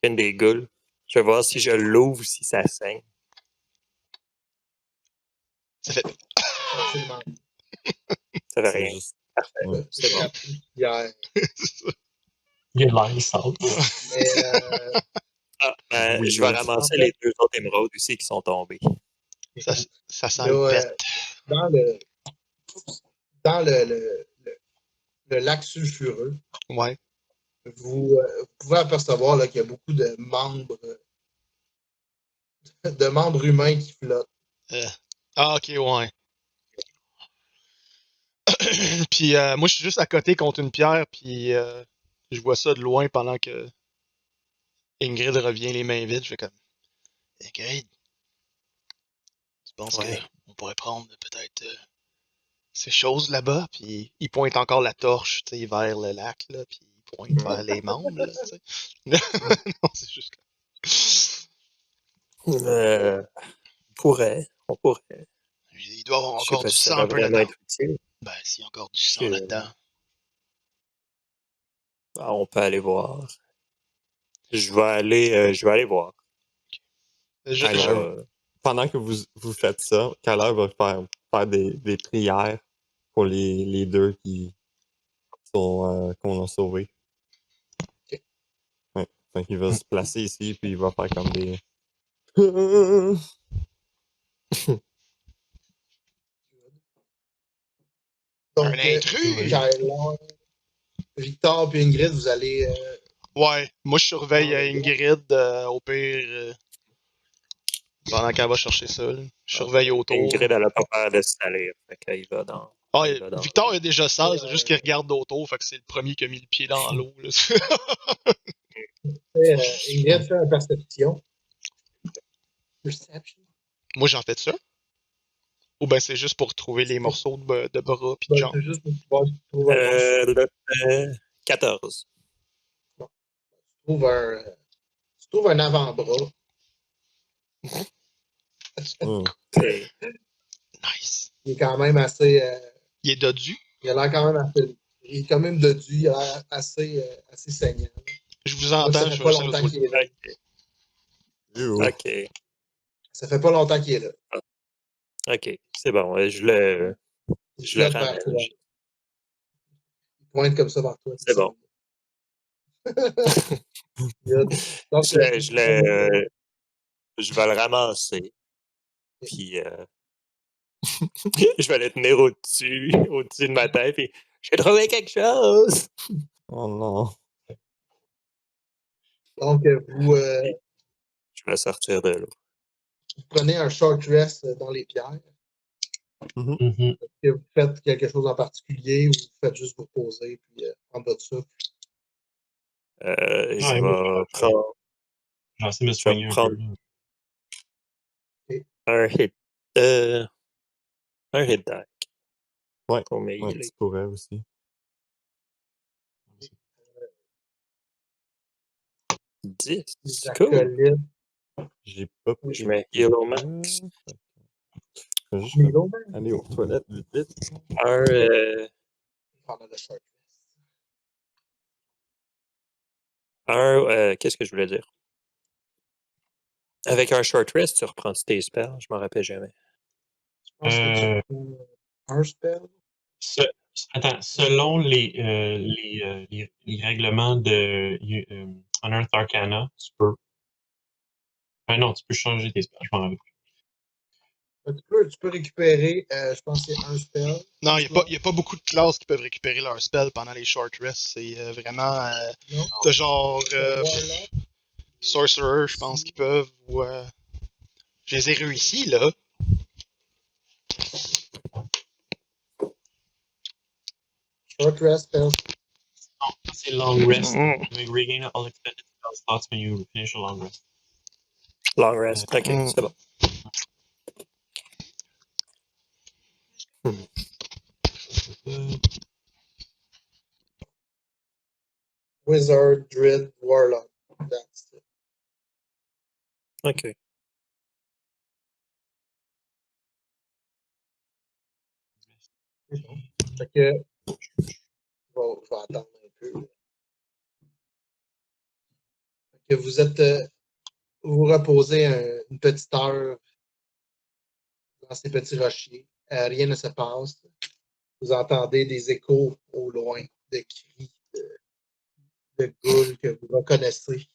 une des goules. Je vais voir si je l'ouvre ou si ça saigne. Ça fait. Absolument. Ça fait rien. Juste... Parfait. Ouais. C'est bon. Hier. Il y a de l'air sale. Mais Je vais ramasser les deux autres émeraudes aussi qui sont tombées. Ça sent le pète. Dans le lac sulfureux, ouais. Vous pouvez apercevoir qu'il y a beaucoup de membres humains qui flottent. Ok, ouais. Puis moi, je suis juste à côté contre une pierre, puis je vois ça de loin pendant que Ingrid revient les mains vides. Je fais comme, Ingrid, tu penses qu'on pourrait prendre peut-être ces choses là-bas? Puis il pointe encore la torche, tu sais, vers le lac, là, puis il pointe vers les membres, là, tu sais. Non, c'est juste On pourrait. Il doit y avoir Je sais encore pas du si ça sang va un peu vraiment là-dedans. être utile. Ben, s'il y a encore du sang là-dedans. On peut aller voir. Je vais aller voir. Pendant que vous faites ça, Kyler va faire des prières pour les deux qu'on a sauvés. Ok. Ouais. Fait qu'il va se placer ici, puis il va faire comme des... Donc, Un intrus! Kyler, Victor et Ingrid, vous allez... Ouais, moi je surveille Ouais. Ingrid au pire pendant qu'elle va chercher ça. Là. Je surveille autour. Ingrid, elle a pas peur de se salir. Fait qu'il va dans. Ah, il va dans- Victor est déjà sale, c'est juste qu'il regarde autour, fait que c'est le premier qui a mis le pied dans l'eau. là. Ingrid fait une perception. Perception. Moi j'en fais ça. Ou ben c'est juste pour trouver les morceaux de bras pis de Ben, jambes. c'est juste pour pouvoir trouver 14. tu trouves un avant-bras. Okay. Nice. Il est quand même assez... Il est dodu. il a l'air quand même assez... Il est quand même dodu, il a l'air assez saignant. Je vous Moi, entends, ça fait je pas vais longtemps qu'il est là. Ok. Ça fait pas longtemps qu'il est là. Ok. C'est bon. Je le Vers ramène. toi. Il pointe comme ça vers toi. C'est bon. Donc, Je vais le ramasser. Puis je vais le tenir au-dessus de ma tête. Puis j'ai trouvé quelque chose. Oh non. Donc, Je vais sortir de là. vous prenez un short rest dans les pierres. Mhm. Est-ce que vous faites quelque chose en particulier ou vous faites juste vous poser puis prendre votre souffle? Je Ouais, moi, vais prendre J'ai essayé de me soigner un prendre- peu. un hit. Un hit deck. Ouais. Pour me Ouais, healer. tu pourrais aussi. 10. Les Cool. acolytes. J'ai pas pris. Je mets heal au max. Je vais juste Milo, même. aller aux toilettes vite, vite. Pendant le short rest. Qu'est-ce que je voulais dire? Avec un short rest, tu reprends tes spells? Je m'en rappelle jamais. Je pense que tu prends un spell. Attends, selon les règlements de Unearthed Arcana, tu peux. Non, tu peux changer tes spells, je m'en rappelle plus. Tu peux récupérer, je pense que c'est un spell. Non, il n'y a pas beaucoup de classes qui peuvent récupérer leur spell pendant les short rests. C'est vraiment Non. de genre Warlock. Sorcerer, je pense qu'ils peuvent. Ou, je les ai réussi, là. Short rest spell. C'est long rest. Mm. You may regain all expended spell slots when you finish a long rest. Long rest. Ok, c'est bon. Wizard, Druid, Warlock. That's it. Ok. Fait que, je vais attendre un peu. Fait que vous reposez une petite heure dans ces petits rochers. Rien ne se passe. Vous entendez des échos au loin de cris de ghouls que vous reconnaissez.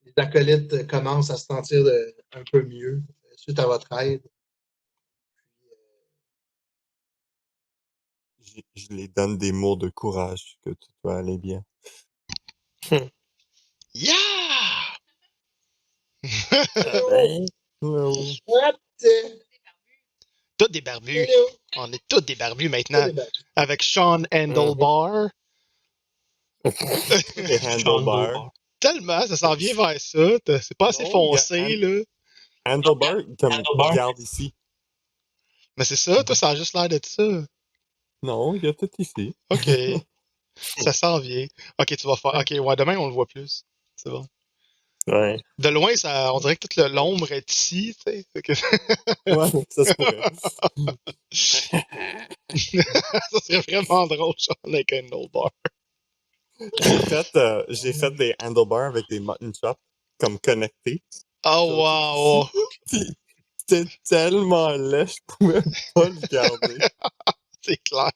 Les acolytes commencent à se sentir un peu mieux suite à votre aide. Je les donne des mots de courage, que tout va aller bien. Yeah! Ben, Hello. What? Tous des barbus. Hello. On est tous des barbus maintenant. Hello. Avec Sean Handlebar. Les handlebars. Tellement, ça s'en vient vers ça. C'est pas assez Non, foncé, il y a là. Handlebar, comme Handlebar. regarde ici. Mais c'est ça, toi, ça a juste l'air de ça. Non, il y a tout ici. Ok. Ça s'en vient. Ok, tu vas faire. Ok, ouais, demain, on le voit plus. C'est bon. ouais. De loin, on dirait que toute l'ombre est ici, tu sais. Fait que- Ouais, ça se pourrait. ça serait vraiment drôle, Sean, avec un Handlebar. J'ai fait des handlebars avec des mutton chops comme connectés. Oh, wow! Puis c'était tellement laid, je pouvais pas le garder. C'est clair.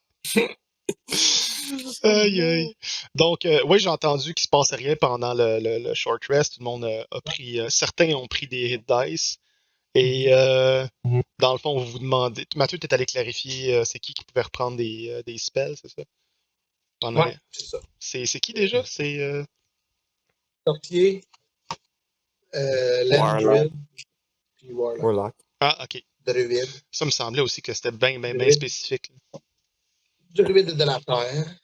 Aïe, aïe. Donc, oui, j'ai entendu qu'il se passait rien pendant le short rest. Tout le monde a pris. Certains ont pris des hit dice. Et dans le fond, vous vous demandez. Mathieu, t'es allé clarifier c'est qui pouvait reprendre des spells, c'est ça? Pendant Ouais, c'est ça. C'est qui déjà? C'est. Sorcier, Warlock. Landrill, puis Warlock. Warlock. Ah, ok. Druide. Ça me semblait aussi que c'était bien Druide. spécifique. Druide de la terre.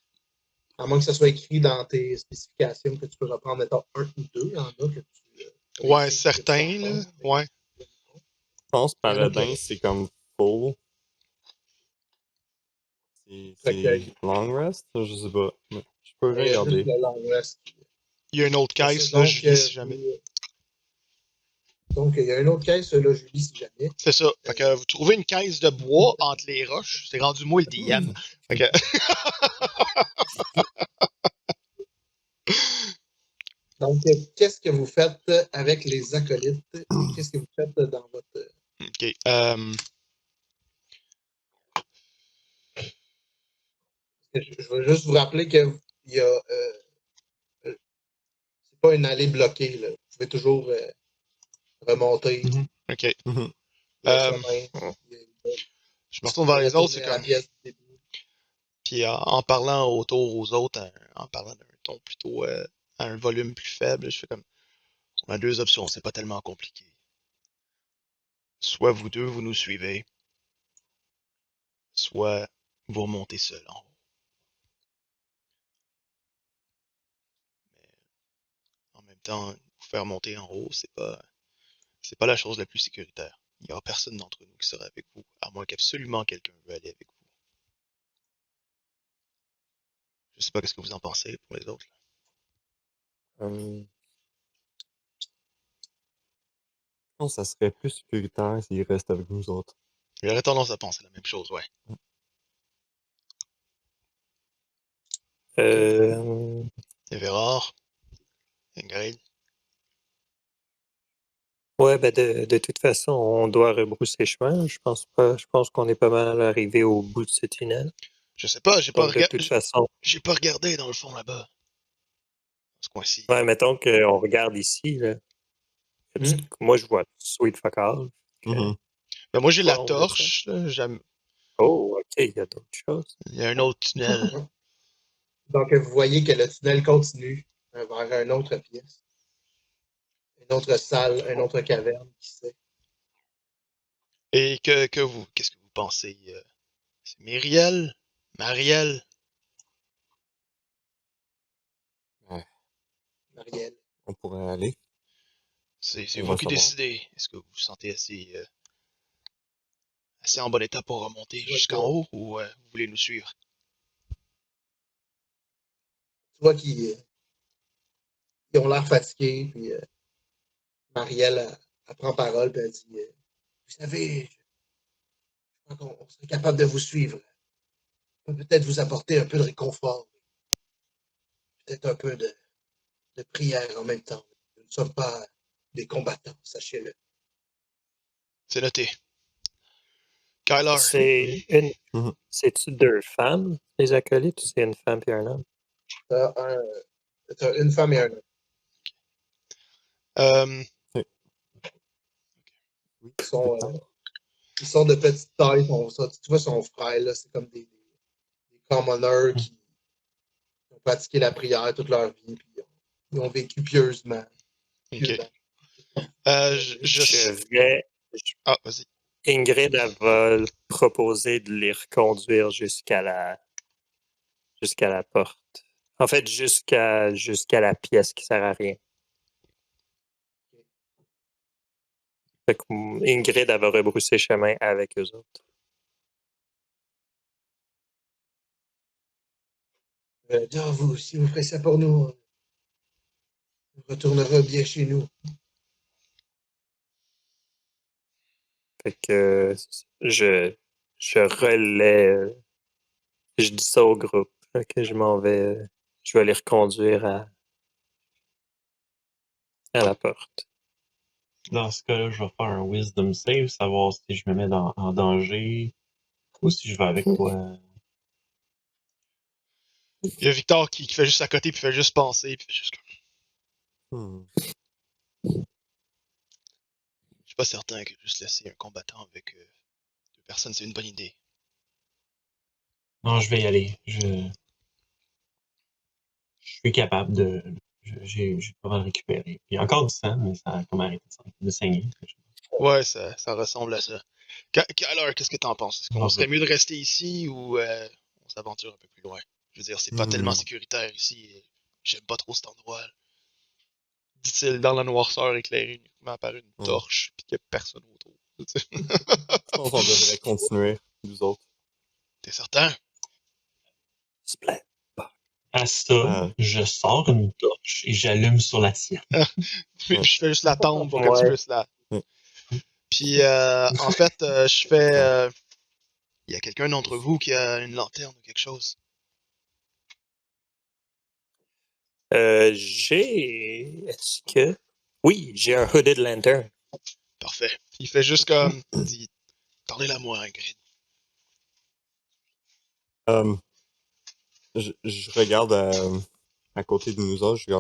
À moins que ça soit écrit dans tes spécifications que tu peux reprendre, mettons, un ou deux. Il y en a que tu. Ouais, certains, là. Ouais. Je pense que Paladin, c'est comme full. C'est long rest? Je sais pas. Je peux regarder. Le long rest. Il y a une autre caisse, là, Donc, je lis si jamais. Donc, il y a une autre caisse, là, je lis si jamais. C'est ça. Fait que vous trouvez une caisse de bois entre les roches. C'est rendu moi le DM. Fait que... Donc, qu'est-ce que vous faites avec les acolytes? Qu'est-ce que vous faites dans votre. OK. Je veux juste vous rappeler que il y a. C'est pas une allée bloquée, là. Vous pouvez toujours remonter. OK. Mhm. Le chemin. Je me retourne vers les autres, c'est Retourner à la comme... pièce du début. Puis en parlant autour aux autres, en parlant d'un ton plutôt à un volume plus faible, je fais comme... On a deux options, c'est pas tellement compliqué. Soit vous deux, vous nous suivez, soit vous remontez seul en haut. Mais en même temps, vous faire monter en haut, c'est pas la chose la plus sécuritaire. Il n'y aura personne d'entre nous qui sera avec vous, à moins qu'absolument quelqu'un veuille aller avec vous. Je sais pas qu'est-ce que vous en pensez pour les autres. Je pense que ça serait plus sécuritaire s'il reste avec nous autres. J'aurais tendance à penser la même chose, ouais. Everard, Ingrid. Ouais, ben de toute façon, on doit rebrousser chemin. Je pense qu'on est pas mal arrivé au bout de ce tunnel. Je sais pas, Donc, de toute façon, j'ai pas regardé dans le fond là-bas. Dans ce coin-ci. ouais, mettons qu'on regarde ici, là. Moi, je vois Sweet Fuck All. Mhm. Ben moi, j'ai la on torche. Là, Oh, ok, il y a d'autres choses. il y a un autre tunnel. Donc, vous voyez que le tunnel continue vers une autre pièce. Une autre salle, une autre caverne, qui sait. Et qu'est-ce que vous pensez? C'est Myriel? Marielle? Ouais, Marielle. on pourrait aller. C'est On vous va qui savoir. décidez. Est-ce que vous vous sentez assez en bon état pour remonter Ouais, jusqu'en ouais. haut ou vous voulez nous suivre? Tu vois qu'ils ont l'air fatigués, puis Marielle, elle prend parole, puis elle dit vous savez, je crois qu'on serait capable de vous suivre. On peut peut-être vous apporter un peu de réconfort, peut-être un peu de prière en même temps. Nous ne sommes pas des combattants, sachez-le. C'est noté. Kyler. C'est une. Mhm. C'est-tu deux femmes, les acolytes, ou c'est une femme et un homme? T'as une femme et un homme. Oui, Ils sont de petite taille. Tu vois, son frère, là, c'est comme des commoners qui ont pratiqué la prière toute leur vie, puis ils ont vécu pieusement. Ok. Ah, vas-y. Ingrid, elle va proposer de les reconduire jusqu'à la porte. En fait, jusqu'à la pièce qui sert à rien. Fait que Ingrid, elle va rebrousser chemin avec eux autres. Vous, si vous ferez ça pour nous, on retournera bien chez nous. Fait que je relais, je dis ça au groupe, que je m'en vais je vais les reconduire à la porte. Dans ce cas-là, je vais faire un wisdom save, savoir si je me mets en danger ou si je vais avec toi. Il y a Victor qui fait juste à côté, puis fait juste penser, puis fait juste comme... Je suis pas certain que juste laisser un combattant avec 2 personnes, c'est une bonne idée. Non, je vais y aller. Je suis capable de. J'ai pas mal récupéré. Il y a encore du sang, mais ça a comme arrêté de saigner. Ouais, ça ressemble à ça. Alors, qu'est-ce que t'en penses? Est-ce qu'on serait mieux de rester ici ou on s'aventure un peu plus loin? Je veux dire, c'est pas tellement sécuritaire ici. J'aime pas trop cet endroit. Dit-il dans la noirceur éclairée uniquement par une torche, pis qu'il y a personne autour. Je pense qu'on devrait continuer, nous autres. T'es certain? À ça, je sors une torche et j'allume sur la tienne. Puis je fais juste la tente pour que tu puisses la... Puis en fait, je fais... Il y a quelqu'un d'entre vous qui a une lanterne ou quelque chose? Est-ce que... Oui, j'ai un hooded lantern. Parfait. Il fait juste comme... Il dit, tendez-la moi, Ingrid. Je regarde à côté de nous autres, je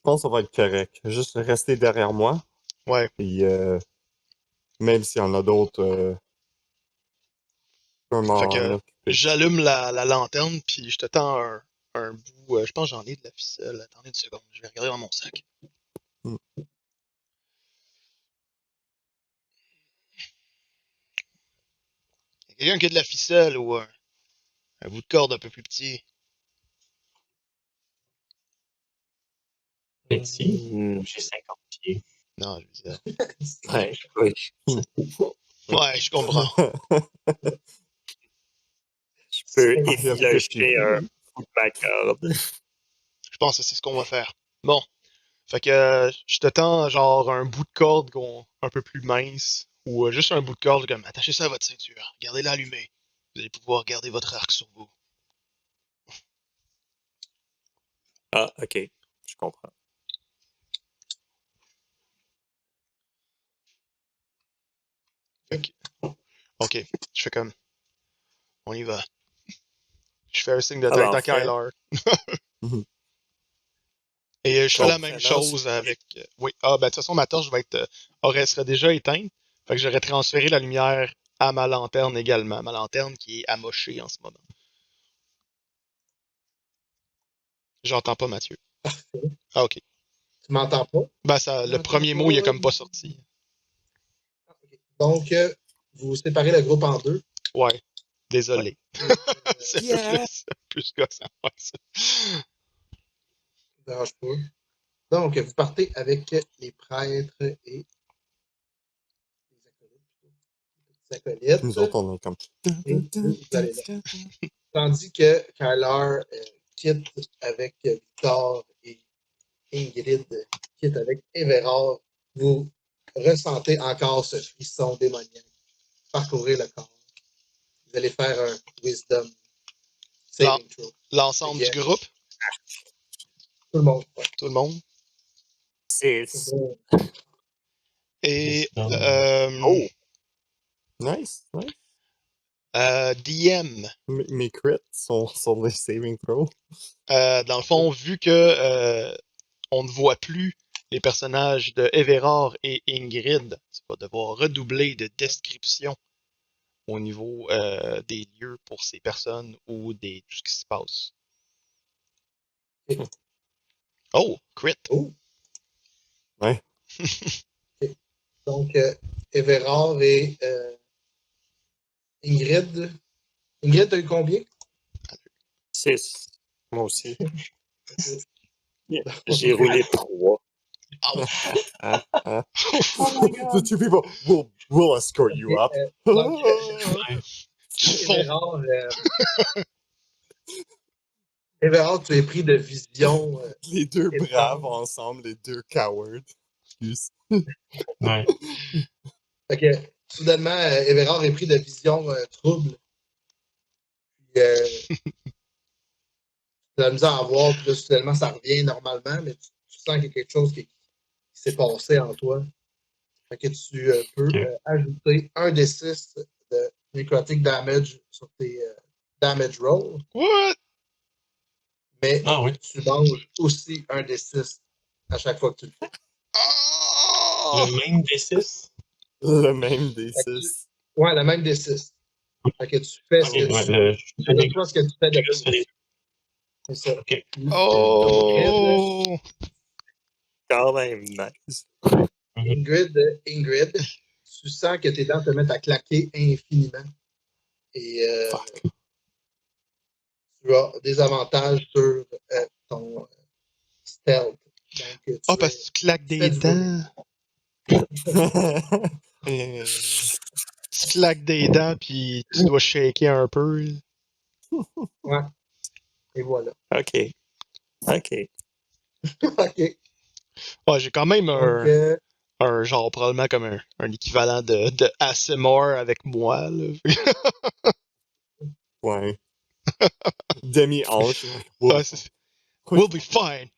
pense qu'on va être correct. Juste rester derrière moi. Ouais. Puis même s'il y en a d'autres, Fait que j'allume la lanterne, puis je te tends un bout... je pense que j'en ai de la ficelle. Attendez une seconde, je vais regarder dans mon sac. Quelqu'un qui a de la ficelle ou un bout de corde un peu plus petit? Petit, j'ai 50 pieds. Non, je veux dire... Ouais, oui. Ouais, je comprends. Je peux effilocher un bout de ma corde. Je pense que c'est ce qu'on va faire. Bon. Fait que je te tends genre un bout de corde un peu plus mince ou juste un bout de corde comme attachez ça à votre ceinture. Gardez-la allumée. Vous allez pouvoir garder votre arc sur vous. Ah, ok. Je comprends. Ok. Je fais comme... On y va. Je fais un signe de tête à Kyler. Et je fais la même chose avec... Oui. Ah, ben de toute façon, ma torche serait déjà éteinte. Fait que j'aurais transféré la lumière à ma lanterne également. Ma lanterne qui est amochée en ce moment. J'entends pas Mathieu. Ah, ok. Tu m'entends pas? Ben, le premier mot, il est comme pas sorti. Donc, vous séparez le groupe en deux. Ouais. Désolé. Ouais. C'est plus gossant. Ouais, ça. Ça dérange pas. Donc, vous partez avec les prêtres et les acolytes. Nous autres, on est comme... Et vous allez là. Tandis que Kyler quitte avec Victor et Ingrid quitte avec Everard, vous ressentez encore ce frisson démoniaque parcourir le corps. Vous allez faire un wisdom saving throw. L'ensemble du groupe? Tout le monde. Ouais. Tout le monde? 6. Et... Oh! Nice, nice. DM. Mes crits sont des saving throws. Dans le fond, vu que on ne voit plus les personnages de Everard et Ingrid, tu vas devoir redoubler de description au niveau des lieux pour ces personnes ou tout ce qui se passe. Oh, crit! Oh. Ouais. Okay. Donc, Everard et Ingrid. Ingrid, t'as eu combien? 6. Moi aussi. J'ai roulé 3. Oh. The two people will escort you up. Donc, Everard, tu es pris de vision. Les deux braves ensemble, les deux cowards. Excuse. Ouais. Fait que, soudainement, Everard est pris de vision trouble. Puis, as la misère à voir, puis là, soudainement, ça revient normalement, mais tu sens qu'il y a quelque chose qui s'est passé en toi. Fait que tu peux ajouter un des 6 de necrotic damage sur tes damage rolls, What? mais Ah oui. tu manges aussi un des 6 à chaque fois que tu le fais. Oh! Le même des 6. Le même des Fait que 6. Ouais, la même des 6. Fait que tu fais ce que tu Ouais, tu fais ce que tu fais de Juste les- C'est ça. Ok. Oh! Quand même nice. Ingrid, tu sens que tes dents te mettent à claquer infiniment. Et tu as des avantages sur ton stealth. Donc, Ah, parce que tu claques tu des fais du dents. Tu claques des dents, puis tu dois shaker un peu. Ouais. Et voilà. OK. OK. OK. Ouais, j'ai quand même Donc, un genre, probablement comme un équivalent de ASMR avec moi, là. Ouais. Demi-hanche. Ouais, we'll be fine.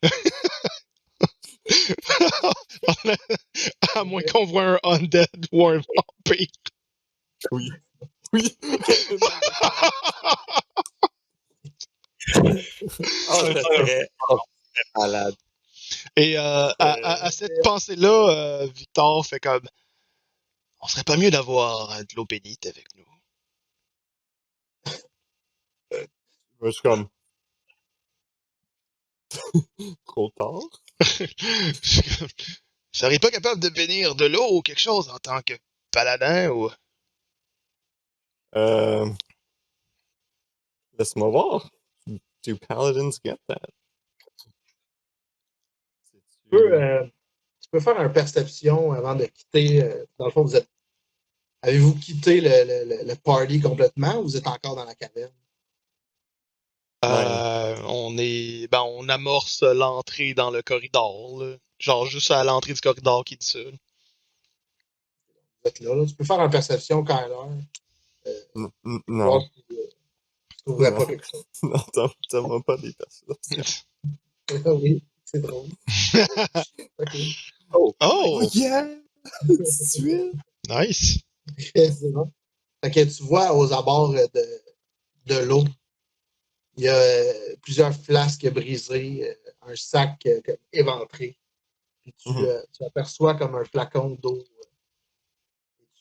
À moins qu'on voit un undead ou un vampire. Oui. Oui. Oh, ça serait malade. Et à cette pensée-là, Victor fait comme... On serait pas mieux d'avoir de l'eau bénite avec nous. Moi, je suis comme. Trop tard. Je serais pas capable de bénir de l'eau ou quelque chose en tant que paladin ou... Laisse-moi voir. Do paladins get that? tu peux faire une perception avant de quitter. Dans le fond, avez-vous quitté le party complètement ou vous êtes encore dans la caverne? On amorce l'entrée dans le corridor, là. Genre juste à l'entrée du corridor qui dit ça. Vous êtes là. Tu peux faire une perception, Kyler. Non. Voir si tu trouverais Non. pas quelque chose. Non, t'as pas des personnes. Oui, c'est drôle. OK. Oh! Yeah! Tout de suite! Nice! C'est bon. Fait que tu vois aux abords de l'eau, il y a plusieurs flasques brisées, un sac comme éventré. Puis tu aperçois comme un flacon d'eau.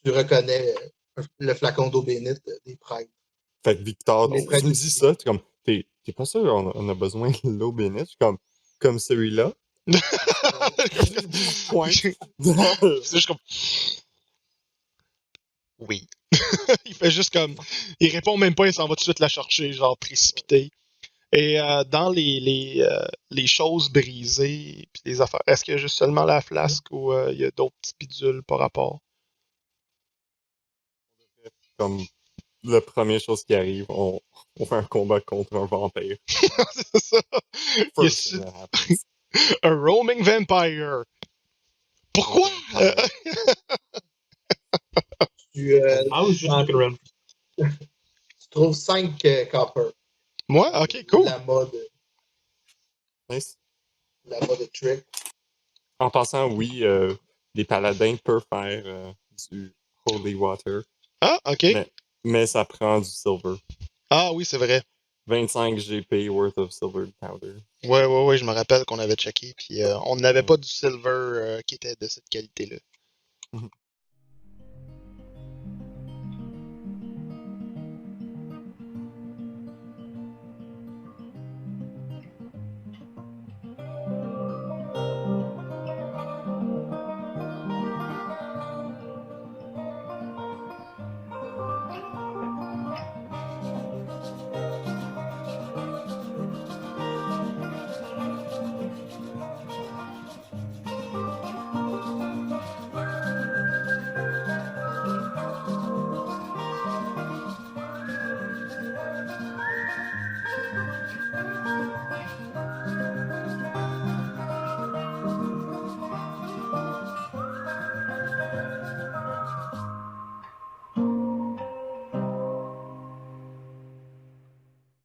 Tu reconnais le flacon d'eau bénite des prêtres. Fait que Victor, Les tu prêtres me dis ça, t'es comme, t'es pas sûr on a besoin de l'eau bénite? Je suis comme celui-là. Point. C'est juste comme... Oui. Il fait juste comme... Il répond même pas, il s'en va tout de suite la chercher, genre précipité. Et dans les choses brisées, puis les affaires, est-ce qu'il y a juste seulement la flasque ou il y a d'autres petits bidules par rapport? Comme la première chose qui arrive, on fait un combat contre un vampire. C'est ça. First thing that happens. Un roaming vampire. Pourquoi? Tu I was just looking around. trouves 5 copper. Moi? Ok, cool. La mode Nice. trick. En passant, oui, les paladins peuvent faire du holy water, Ah, ok. mais ça prend du silver. Ah oui, c'est vrai. 25 GP worth of silver powder. Ouais, je me rappelle qu'on avait checké, puis on n'avait pas du silver qui était de cette qualité-là.